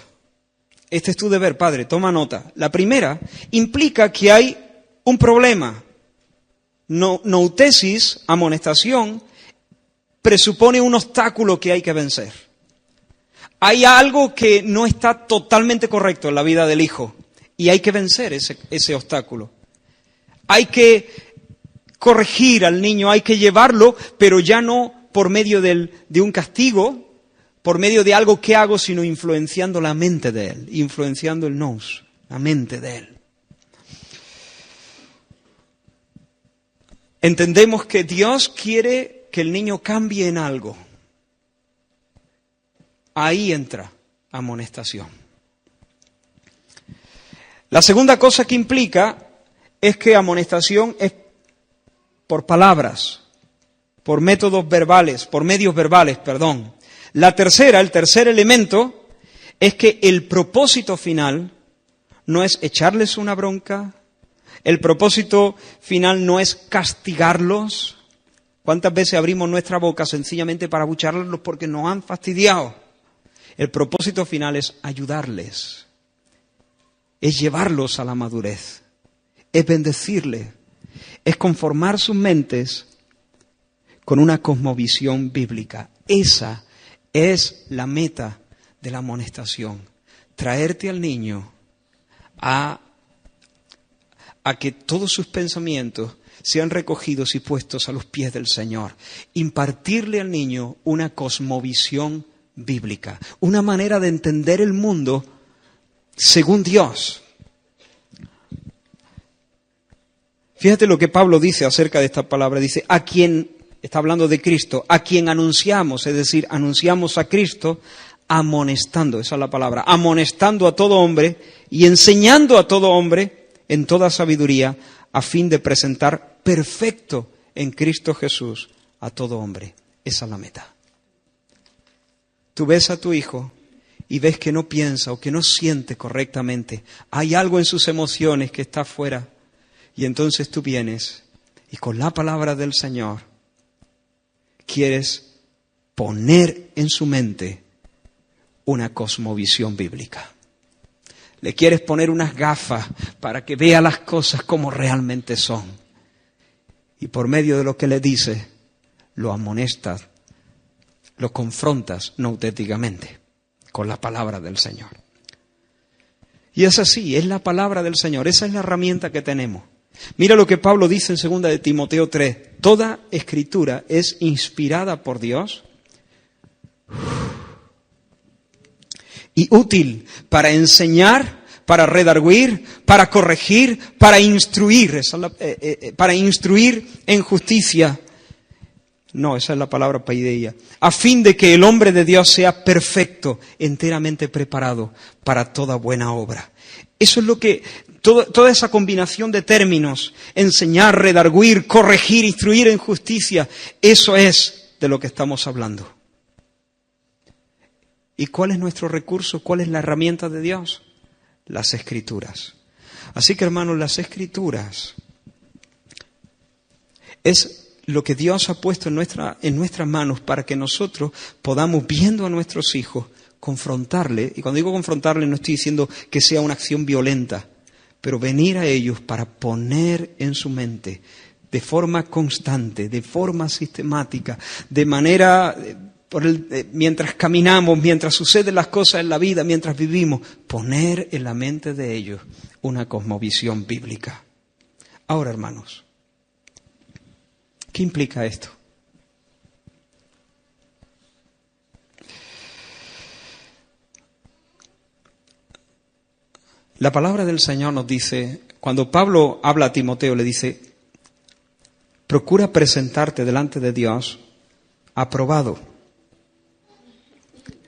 Este es tu deber, padre, toma nota. La primera, implica que hay un problema. Noutesis, amonestación, presupone un obstáculo que hay que vencer. Hay algo que no está totalmente correcto en la vida del hijo y hay que vencer ese obstáculo. Hay que corregir al niño, hay que llevarlo, pero ya no por medio de un castigo, por medio de algo que hago, sino influenciando la mente de él, influenciando el nous, la mente de él. Entendemos que Dios quiere que el niño cambie en algo. Ahí entra amonestación. La segunda cosa que implica es que amonestación es por palabras, por métodos verbales, por medios verbales, perdón. La tercera, el tercer elemento, es que el propósito final no es echarles una bronca, el propósito final no es castigarlos. ¿Cuántas veces abrimos nuestra boca sencillamente para abucharlos porque nos han fastidiado? El propósito final es ayudarles, es llevarlos a la madurez, es bendecirles, es conformar sus mentes con una cosmovisión bíblica. Esa es la meta de la amonestación, traerte al niño a que todos sus pensamientos sean recogidos y puestos a los pies del Señor. Impartirle al niño una cosmovisión bíblica, una manera de entender el mundo según Dios. Fíjate lo que Pablo dice acerca de esta palabra. Dice, a quien, está hablando de Cristo, a quien anunciamos, es decir, anunciamos a Cristo, amonestando, esa es la palabra, amonestando a todo hombre y enseñando a todo hombre en toda sabiduría, a fin de presentar perfecto en Cristo Jesús a todo hombre. Esa es la meta. Tú ves a tu hijo y ves que no piensa o que no siente correctamente. Hay algo en sus emociones que está fuera. Y entonces tú vienes y con la palabra del Señor quieres poner en su mente una cosmovisión bíblica. Le quieres poner unas gafas para que vea las cosas como realmente son. Y por medio de lo que le dices, lo amonestas, lo confrontas nautéticamente con la palabra del Señor. Y es así, es la palabra del Señor, esa es la herramienta que tenemos. Mira lo que Pablo dice en 2 de Timoteo 3. Toda escritura es inspirada por Dios y útil para enseñar, para redarguir, para corregir, para instruir en justicia. No, esa es la palabra paideia. A fin de que el hombre de Dios sea perfecto, enteramente preparado para toda buena obra. Eso es lo que, toda esa combinación de términos, enseñar, redarguir, corregir, instruir en justicia, eso es de lo que estamos hablando. ¿Y cuál es nuestro recurso? ¿Cuál es la herramienta de Dios? Las Escrituras. Así que, hermanos, las Escrituras es lo que Dios ha puesto en nuestras manos para que nosotros podamos, viendo a nuestros hijos, confrontarle. Y cuando digo confrontarle no estoy diciendo que sea una acción violenta, pero venir a ellos para poner en su mente de forma constante, de forma sistemática, de manera, mientras caminamos, mientras suceden las cosas en la vida, mientras vivimos, poner en la mente de ellos una cosmovisión bíblica. Ahora, hermanos, ¿qué implica esto? La palabra del Señor nos dice, cuando Pablo habla a Timoteo, le dice, procura presentarte delante de Dios aprobado,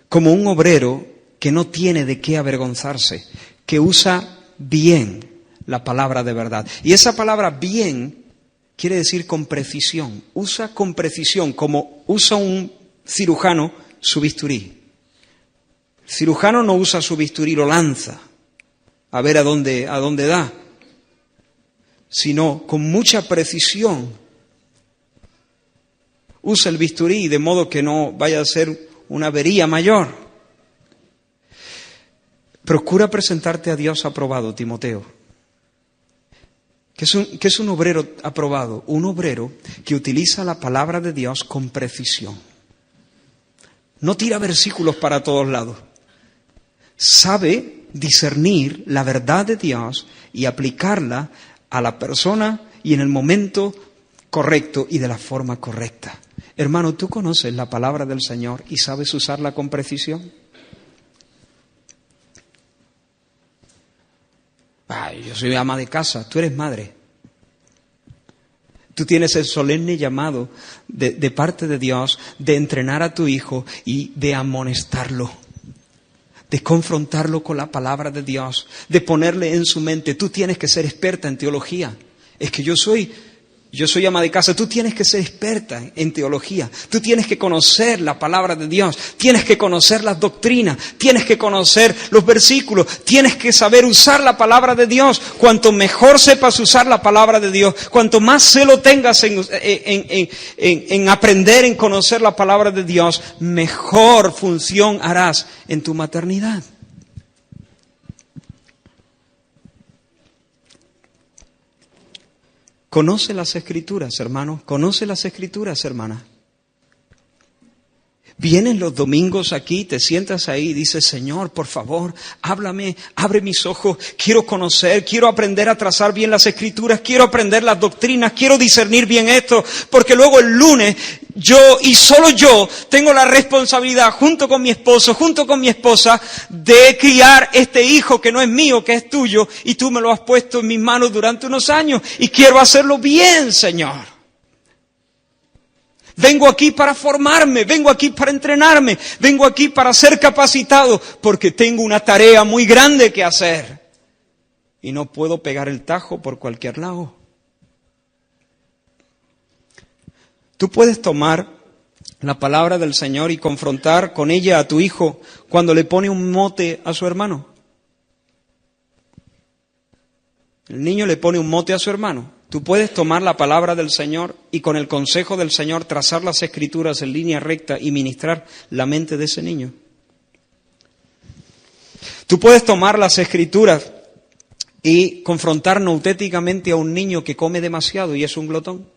como un obrero que no tiene de qué avergonzarse, que usa bien la palabra de verdad. Y esa palabra bien quiere decir con precisión. Usa con precisión, como usa un cirujano su bisturí. El cirujano no usa su bisturí, lo lanza a ver a dónde da, sino con mucha precisión usa el bisturí de modo que no vaya a ser una avería mayor. Procura presentarte a Dios aprobado, Timoteo. ¿Qué es un obrero aprobado? Un obrero que utiliza la palabra de Dios con precisión. No tira versículos para todos lados. Sabe discernir la verdad de Dios y aplicarla a la persona y en el momento correcto y de la forma correcta. Hermano, ¿tú conoces la palabra del Señor y sabes usarla con precisión? Ay, yo soy ama de casa, tú eres madre. Tú tienes el solemne llamado de parte de Dios de entrenar a tu hijo y de amonestarlo, de confrontarlo con la palabra de Dios, de ponerle en su mente. Tú tienes que ser experta en teología. Es que yo soy ama de casa, tú tienes que ser experta en teología, tú tienes que conocer la palabra de Dios, tienes que conocer las doctrinas, tienes que conocer los versículos, tienes que saber usar la palabra de Dios. Cuanto mejor sepas usar la palabra de Dios, cuanto más celo tengas en aprender, en conocer la palabra de Dios, mejor función harás en tu maternidad. Conoce las Escrituras, hermano. Conoce las Escrituras, hermana. Vienes los domingos aquí, te sientas ahí y dices, Señor, por favor, háblame, abre mis ojos, quiero conocer, quiero aprender a trazar bien las Escrituras, quiero aprender las doctrinas, quiero discernir bien esto, porque luego el lunes yo y solo yo tengo la responsabilidad, junto con mi esposo, junto con mi esposa, de criar este hijo que no es mío, que es tuyo, y tú me lo has puesto en mis manos durante unos años, y quiero hacerlo bien, Señor. Vengo aquí para formarme, vengo aquí para entrenarme, vengo aquí para ser capacitado, porque tengo una tarea muy grande que hacer. Y no puedo pegar el tajo por cualquier lado. Tú puedes tomar la palabra del Señor y confrontar con ella a tu hijo cuando le pone un mote a su hermano. El niño le pone un mote a su hermano. Tú puedes tomar la palabra del Señor y con el consejo del Señor trazar las Escrituras en línea recta y ministrar la mente de ese niño. Tú puedes tomar las Escrituras y confrontar nautéticamente a un niño que come demasiado y es un glotón.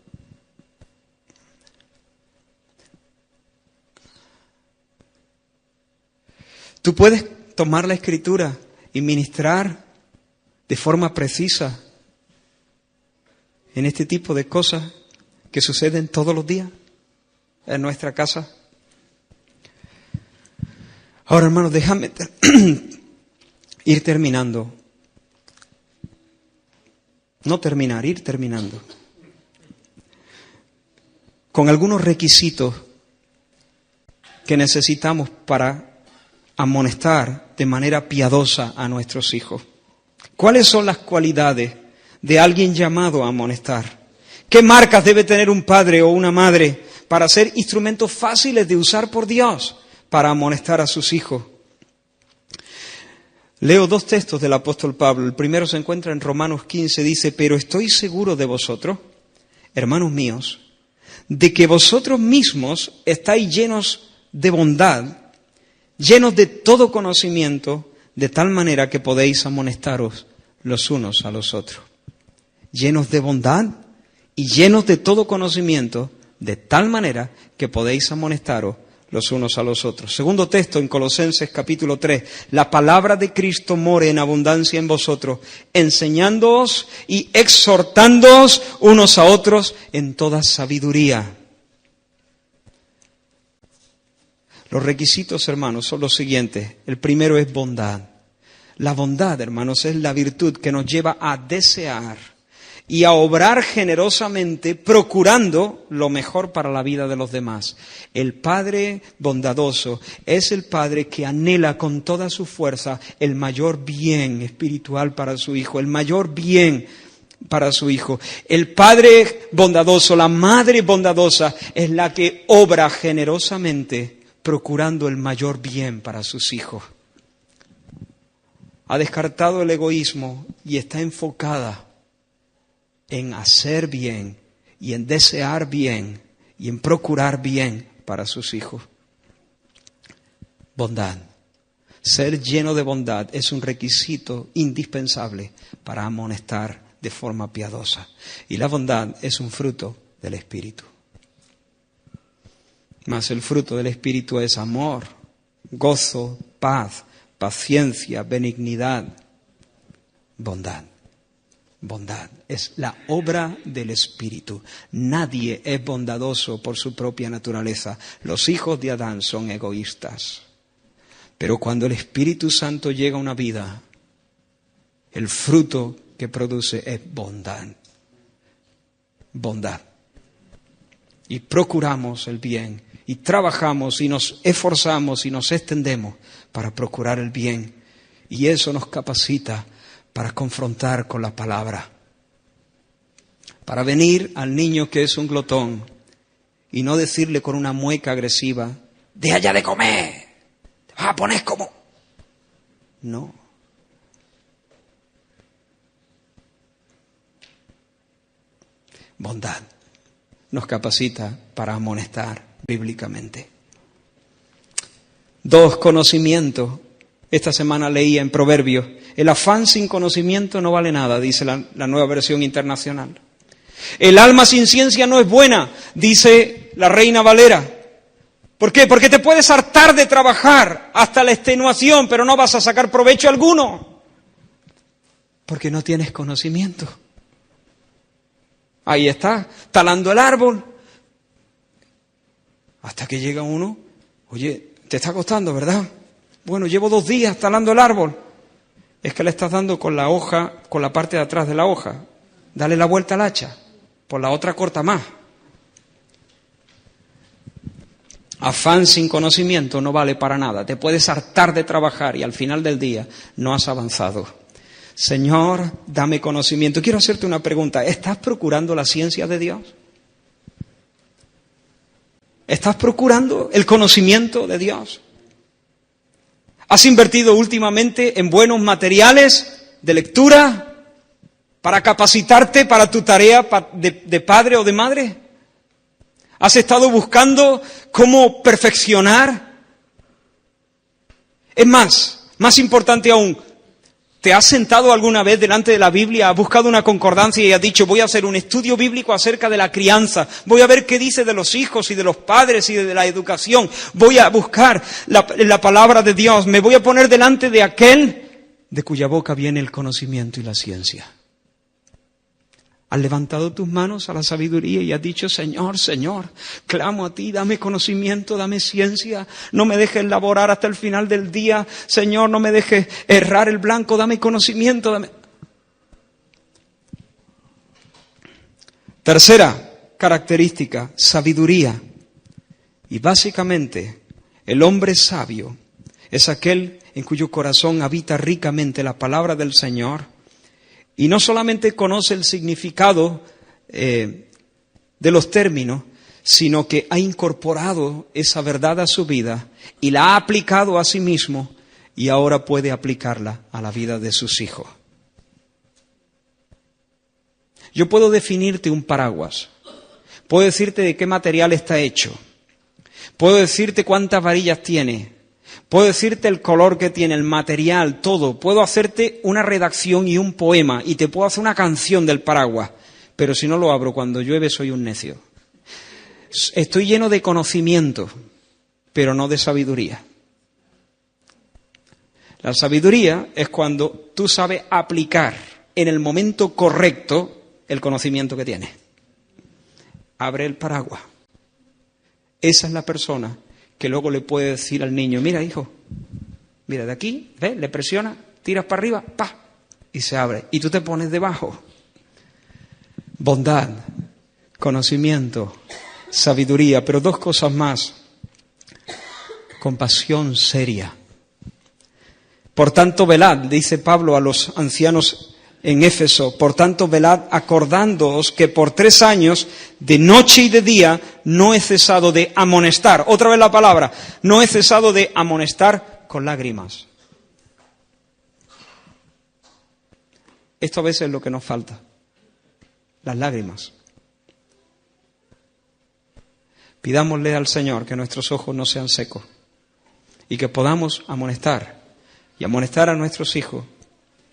Tú puedes tomar la Escritura y ministrar de forma precisa en este tipo de cosas que suceden todos los días en nuestra casa. Ahora, hermanos, déjame ir terminando. No terminar, ir terminando. Con algunos requisitos que necesitamos para amonestar de manera piadosa a nuestros hijos. ¿Cuáles son las cualidades de alguien llamado a amonestar? ¿Qué marcas debe tener un padre o una madre para ser instrumentos fáciles de usar por Dios para amonestar a sus hijos? Leo dos textos del apóstol Pablo. El primero se encuentra en Romanos 15, dice, pero estoy seguro de vosotros, hermanos míos, de que vosotros mismos estáis llenos de bondad, llenos de todo conocimiento, de tal manera que podéis amonestaros los unos a los otros. Llenos de bondad y llenos de todo conocimiento, de tal manera que podéis amonestaros los unos a los otros. Segundo texto en Colosenses capítulo 3. La palabra de Cristo more en abundancia en vosotros, enseñándoos y exhortándoos unos a otros en toda sabiduría. Los requisitos, hermanos, son los siguientes. El primero es bondad. La bondad, hermanos, es la virtud que nos lleva a desear y a obrar generosamente, procurando lo mejor para la vida de los demás. El Padre bondadoso es el Padre que anhela con toda su fuerza el mayor bien espiritual para su hijo, el mayor bien para su hijo. El Padre bondadoso, la Madre bondadosa es la que obra generosamente, procurando el mayor bien para sus hijos. Ha descartado el egoísmo y está enfocada en hacer bien y en desear bien y en procurar bien para sus hijos. Bondad. Ser lleno de bondad es un requisito indispensable para amonestar de forma piadosa. Y la bondad es un fruto del Espíritu. Mas el fruto del Espíritu es amor, gozo, paz, paciencia, benignidad, bondad. Bondad es la obra del Espíritu. Nadie es bondadoso por su propia naturaleza. Los hijos de Adán son egoístas. Pero cuando el Espíritu Santo llega a una vida, el fruto que produce es bondad. Bondad. Y procuramos el bien, y trabajamos, y nos esforzamos, y nos extendemos para procurar el bien. Y eso nos capacita para confrontar con la palabra. Para venir al niño que es un glotón y no decirle con una mueca agresiva, ¡deja ya de comer! ¡Te vas a poner como! No. Bondad nos capacita para amonestar bíblicamente. 2, conocimiento. Esta semana leía en Proverbios, el afán sin conocimiento no vale nada, dice la Nueva Versión Internacional. El alma sin ciencia no es buena, dice la Reina Valera. ¿Por qué? Porque te puedes hartar de trabajar hasta la extenuación, pero no vas a sacar provecho alguno. Porque no tienes conocimiento. Ahí está, talando el árbol. Hasta que llega uno, oye, te está costando, ¿verdad? Bueno, llevo 2 días talando el árbol. Es que le estás dando con la hoja, con la parte de atrás de la hoja. Dale la vuelta al hacha, por la otra corta más. Afán sin conocimiento no vale para nada. Te puedes hartar de trabajar y al final del día no has avanzado. Señor, dame conocimiento. Quiero hacerte una pregunta. ¿Estás procurando la ciencia de Dios? ¿Estás procurando el conocimiento de Dios? ¿Has invertido últimamente en buenos materiales de lectura para capacitarte para tu tarea de padre o de madre? ¿Has estado buscando cómo perfeccionar? Es más importante aún, ¿te has sentado alguna vez delante de la Biblia, has buscado una concordancia y has dicho, voy a hacer un estudio bíblico acerca de la crianza, voy a ver qué dice de los hijos y de los padres y de la educación, voy a buscar la palabra de Dios, me voy a poner delante de aquel de cuya boca viene el conocimiento y la ciencia? ¿Has levantado tus manos a la sabiduría y has dicho, Señor, Señor, clamo a ti, dame conocimiento, dame ciencia, no me dejes laborar hasta el final del día, Señor, no me dejes errar el blanco, dame conocimiento, dame... Tercera característica, sabiduría. Y básicamente, el hombre sabio es aquel en cuyo corazón habita ricamente la palabra del Señor. Y no solamente conoce el significado de los términos, sino que ha incorporado esa verdad a su vida y la ha aplicado a sí mismo y ahora puede aplicarla a la vida de sus hijos. Yo puedo definirte un paraguas, puedo decirte de qué material está hecho, puedo decirte cuántas varillas tiene, puedo decirte el color que tiene, el material, todo. Puedo hacerte una redacción y un poema y te puedo hacer una canción del paraguas. Pero si no lo abro cuando llueve soy un necio. Estoy lleno de conocimiento, pero no de sabiduría. La sabiduría es cuando tú sabes aplicar en el momento correcto el conocimiento que tienes. Abre el paraguas. Esa es la persona que luego le puede decir al niño, mira hijo, mira de aquí, ¿ves? Le presiona, tiras para arriba, ¡pa! Y se abre. Y tú te pones debajo. Bondad, conocimiento, sabiduría, pero 2 cosas más. Compasión seria. Por tanto, velad, dice Pablo a los ancianos en Éfeso, por tanto, velad acordándoos que por 3 años, de noche y de día, no he cesado de amonestar. Otra vez la palabra, no he cesado de amonestar con lágrimas. Esto a veces es lo que nos falta, las lágrimas. Pidámosle al Señor que nuestros ojos no sean secos y que podamos amonestar y amonestar a nuestros hijos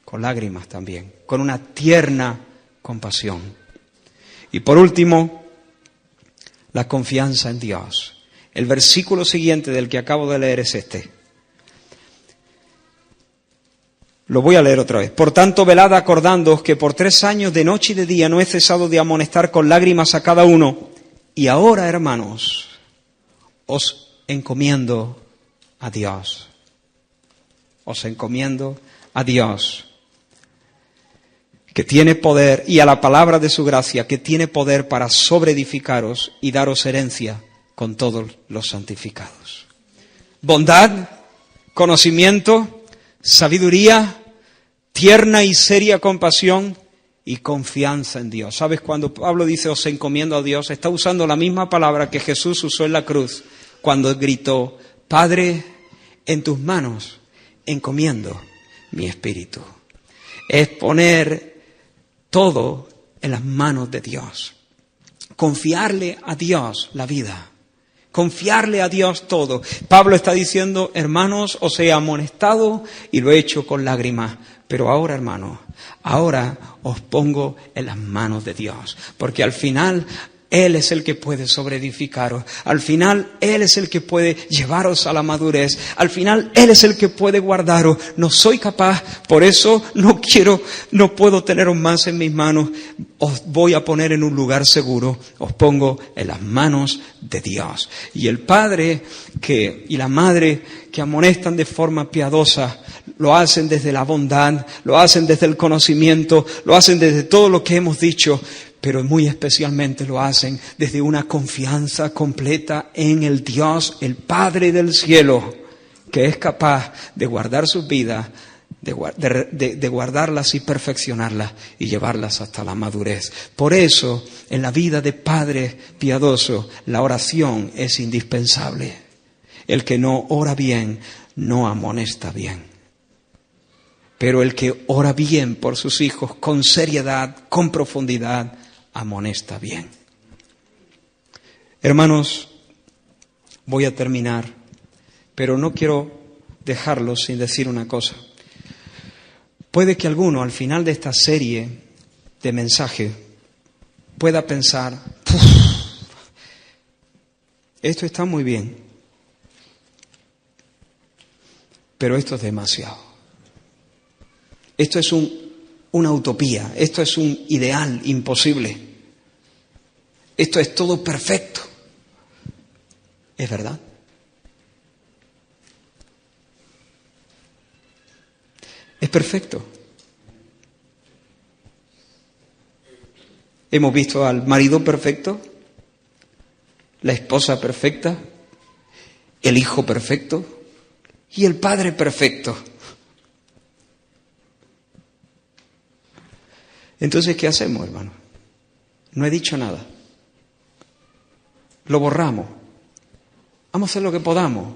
con lágrimas también, con una tierna compasión. Y por último, la confianza en Dios. El versículo siguiente del que acabo de leer es este. Lo voy a leer otra vez. Por tanto, velad acordándoos que por 3 años de noche y de día no he cesado de amonestar con lágrimas a cada uno. Y ahora, hermanos, os encomiendo a Dios. Os encomiendo a Dios, que tiene poder, y a la palabra de su gracia, que tiene poder para sobreedificaros y daros herencia con todos los santificados. Bondad, conocimiento, sabiduría, tierna y seria compasión y confianza en Dios. ¿Sabes? Cuando Pablo dice os encomiendo a Dios, está usando la misma palabra que Jesús usó en la cruz cuando gritó: Padre, en tus manos encomiendo mi espíritu. Es poner todo en las manos de Dios. Confiarle a Dios la vida. Confiarle a Dios todo. Pablo está diciendo: hermanos, os he amonestado y lo he hecho con lágrimas. Pero ahora, hermanos, ahora os pongo en las manos de Dios. Porque al final Él es el que puede sobreedificaros. Al final Él es el que puede llevaros a la madurez. Al final Él es el que puede guardaros. No soy capaz, por eso no puedo teneros más en mis manos. Os voy a poner en un lugar seguro. Os pongo en las manos de Dios. Y el padre y la madre que amonestan de forma piadosa, lo hacen desde la bondad, lo hacen desde el conocimiento, lo hacen desde todo lo que hemos dicho, pero muy especialmente lo hacen desde una confianza completa en el Dios, el Padre del cielo, que es capaz de guardar sus vidas, de guardarlas y perfeccionarlas y llevarlas hasta la madurez. Por eso, en la vida de padre piadoso, la oración es indispensable. El que no ora bien, no amonesta bien. Pero el que ora bien por sus hijos, con seriedad, con profundidad, amonesta bien. Hermanos, voy a terminar, pero no quiero dejarlo sin decir una cosa. Puede que alguno al final de esta serie de mensajes pueda pensar: esto está muy bien, pero esto es demasiado. Esto es una utopía, esto es un ideal imposible. Esto es todo perfecto. ¿Es verdad? Es perfecto. Hemos visto al marido perfecto, la esposa perfecta, el hijo perfecto y el padre perfecto. Entonces, ¿qué hacemos, hermano? No he dicho nada. Lo borramos. Vamos a hacer lo que podamos.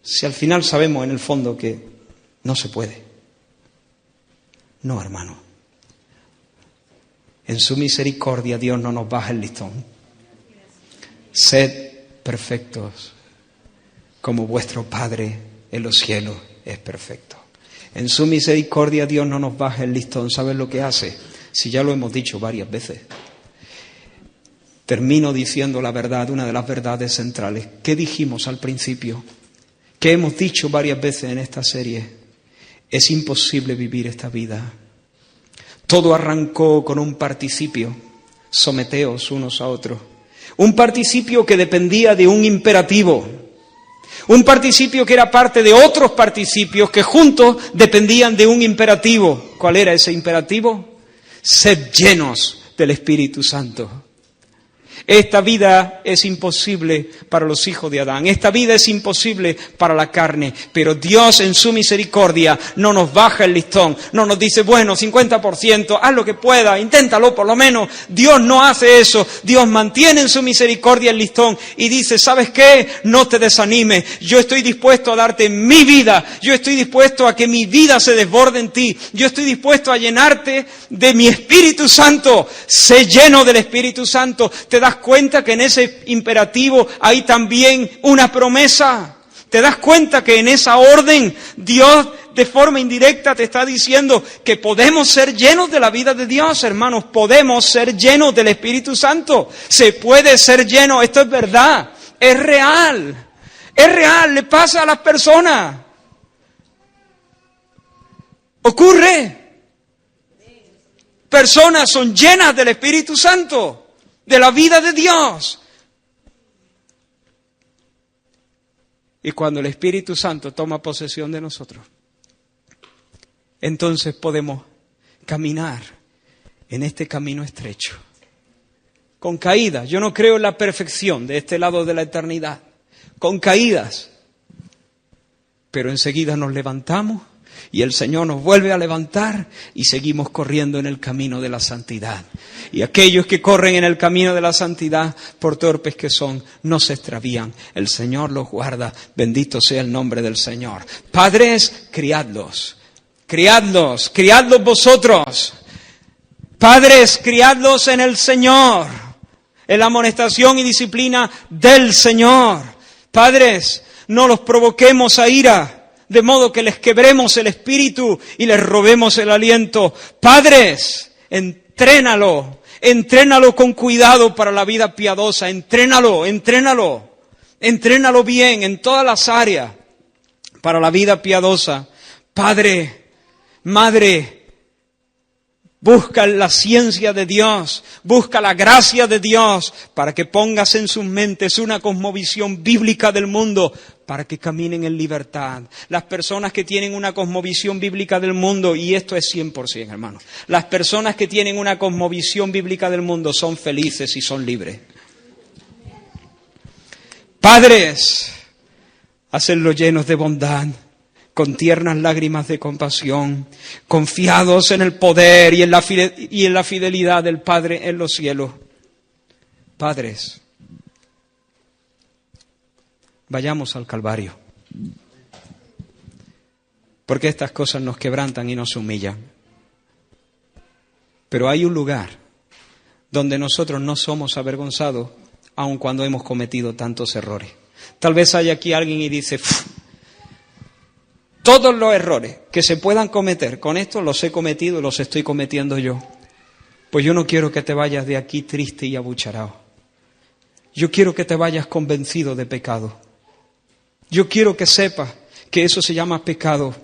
Si al final sabemos en el fondo que no se puede. No, hermano. En su misericordia Dios no nos baja el listón. Sed perfectos como vuestro Padre en los cielos es perfecto. En su misericordia Dios no nos baja el listón. ¿Sabes lo que hace? Si ya lo hemos dicho varias veces. Termino diciendo la verdad, una de las verdades centrales. ¿Qué dijimos al principio? ¿Qué hemos dicho varias veces en esta serie? Es imposible vivir esta vida. Todo arrancó con un participio. Someteos unos a otros. Un participio que dependía de un imperativo. Un participio que era parte de otros participios que juntos dependían de un imperativo. ¿Cuál era ese imperativo? Sed llenos del Espíritu Santo. Esta vida es imposible para los hijos de Adán. Esta vida es imposible para la carne. Pero Dios en su misericordia no nos baja el listón. No nos dice, bueno, 50%, haz lo que pueda, inténtalo por lo menos. Dios no hace eso. Dios mantiene en su misericordia el listón y dice, ¿sabes qué? No te desanimes. Yo estoy dispuesto a darte mi vida. Yo estoy dispuesto a que mi vida se desborde en ti. Yo estoy dispuesto a llenarte de mi Espíritu Santo. Sé lleno del Espíritu Santo. ¿Te das cuenta que en ese imperativo hay también una promesa? ¿Te das cuenta que en esa orden Dios de forma indirecta te está diciendo que podemos ser llenos de la vida de Dios, hermanos? Podemos ser llenos del Espíritu Santo. Se puede ser lleno, esto es verdad, es real. Es real, le pasa a las personas. Ocurre. Personas son llenas del Espíritu Santo, de la vida de Dios. Y cuando el Espíritu Santo toma posesión de nosotros, entonces podemos caminar en este camino estrecho. Con caídas. Yo no creo en la perfección de este lado de la eternidad. Con caídas. Pero enseguida nos levantamos y el Señor nos vuelve a levantar y seguimos corriendo en el camino de la santidad. Y aquellos que corren en el camino de la santidad, por torpes que son, no se extravían. El Señor los guarda. Bendito sea el nombre del Señor. Padres, criadlos. Criadlos, criadlos vosotros. Padres, criadlos en el Señor. En la amonestación y disciplina del Señor. Padres, no los provoquemos a ira, de modo que les quebremos el espíritu y les robemos el aliento. Padres, entrénalo con cuidado para la vida piadosa. Entrénalo bien en todas las áreas para la vida piadosa. Padre, madre, busca la ciencia de Dios, busca la gracia de Dios para que pongas en sus mentes una cosmovisión bíblica del mundo para que caminen en libertad. Las personas que tienen una cosmovisión bíblica del mundo, y esto es 100%, hermanos, las personas que tienen una cosmovisión bíblica del mundo son felices y son libres. Padres, hacenlos llenos de bondad, con tiernas lágrimas de compasión, confiados en el poder y en la fidelidad del Padre en los cielos. Padres, vayamos al Calvario, porque estas cosas nos quebrantan y nos humillan. Pero hay un lugar donde nosotros no somos avergonzados, aun cuando hemos cometido tantos errores. Tal vez haya aquí alguien y dice: todos los errores que se puedan cometer, con esto los he cometido y los estoy cometiendo yo. Pues yo no quiero que te vayas de aquí triste y abucharado. Yo quiero que te vayas convencido de pecado. Yo quiero que sepas que eso se llama pecado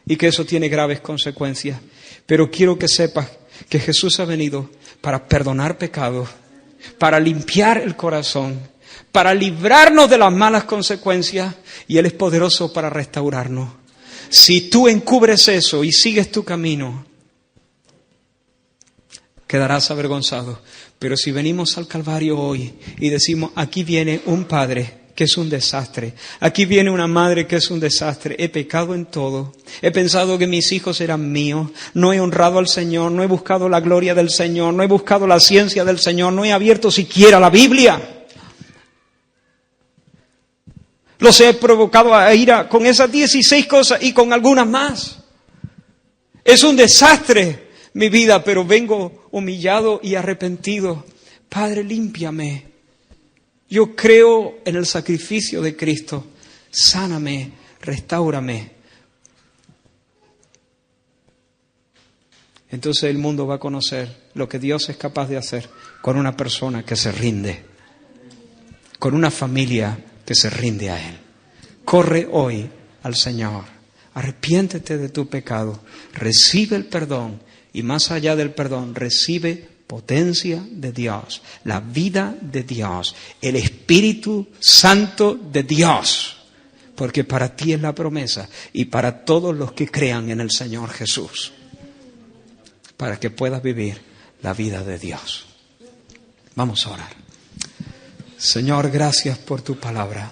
y que eso tiene graves consecuencias. Pero quiero que sepas que Jesús ha venido para perdonar pecados, para limpiar el corazón, para librarnos de las malas consecuencias, y Él es poderoso para restaurarnos. Si tú encubres eso y sigues tu camino, quedarás avergonzado. Pero si venimos al Calvario hoy y decimos: aquí viene un padre que es un desastre, aquí viene una madre que es un desastre, he pecado en todo, he pensado que mis hijos eran míos, no he honrado al Señor, no he buscado la gloria del Señor, no he buscado la ciencia del Señor, no he abierto siquiera la Biblia. Los he provocado a ira con esas 16 cosas y con algunas más. Es un desastre mi vida, pero vengo humillado y arrepentido. Padre, límpiame. Yo creo en el sacrificio de Cristo. Sáname, restáurame. Entonces el mundo va a conocer lo que Dios es capaz de hacer con una persona que se rinde, con una familia que se rinde a Él. Corre hoy al Señor, arrepiéntete de tu pecado, recibe el perdón y más allá del perdón, recibe potencia de Dios, la vida de Dios, el Espíritu Santo de Dios, porque para ti es la promesa y para todos los que crean en el Señor Jesús, para que puedas vivir la vida de Dios. Vamos a orar. Señor, gracias por tu palabra.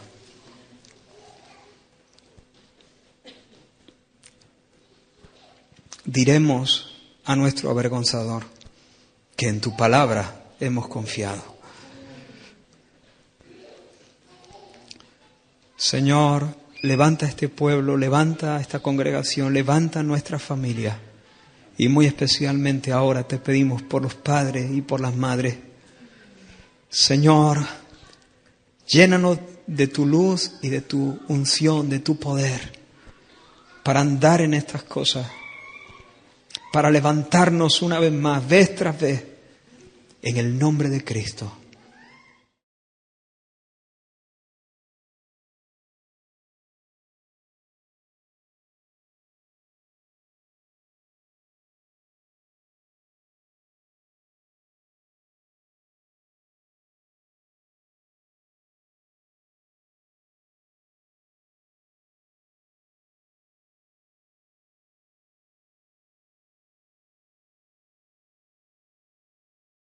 Diremos a nuestro avergonzador que en tu palabra hemos confiado. Señor, levanta a este pueblo, levanta a esta congregación, levanta a nuestra familia. Y muy especialmente ahora te pedimos por los padres y por las madres. Señor, llénanos de tu luz y de tu unción, de tu poder, para andar en estas cosas, para levantarnos una vez más, vez tras vez, en el nombre de Cristo.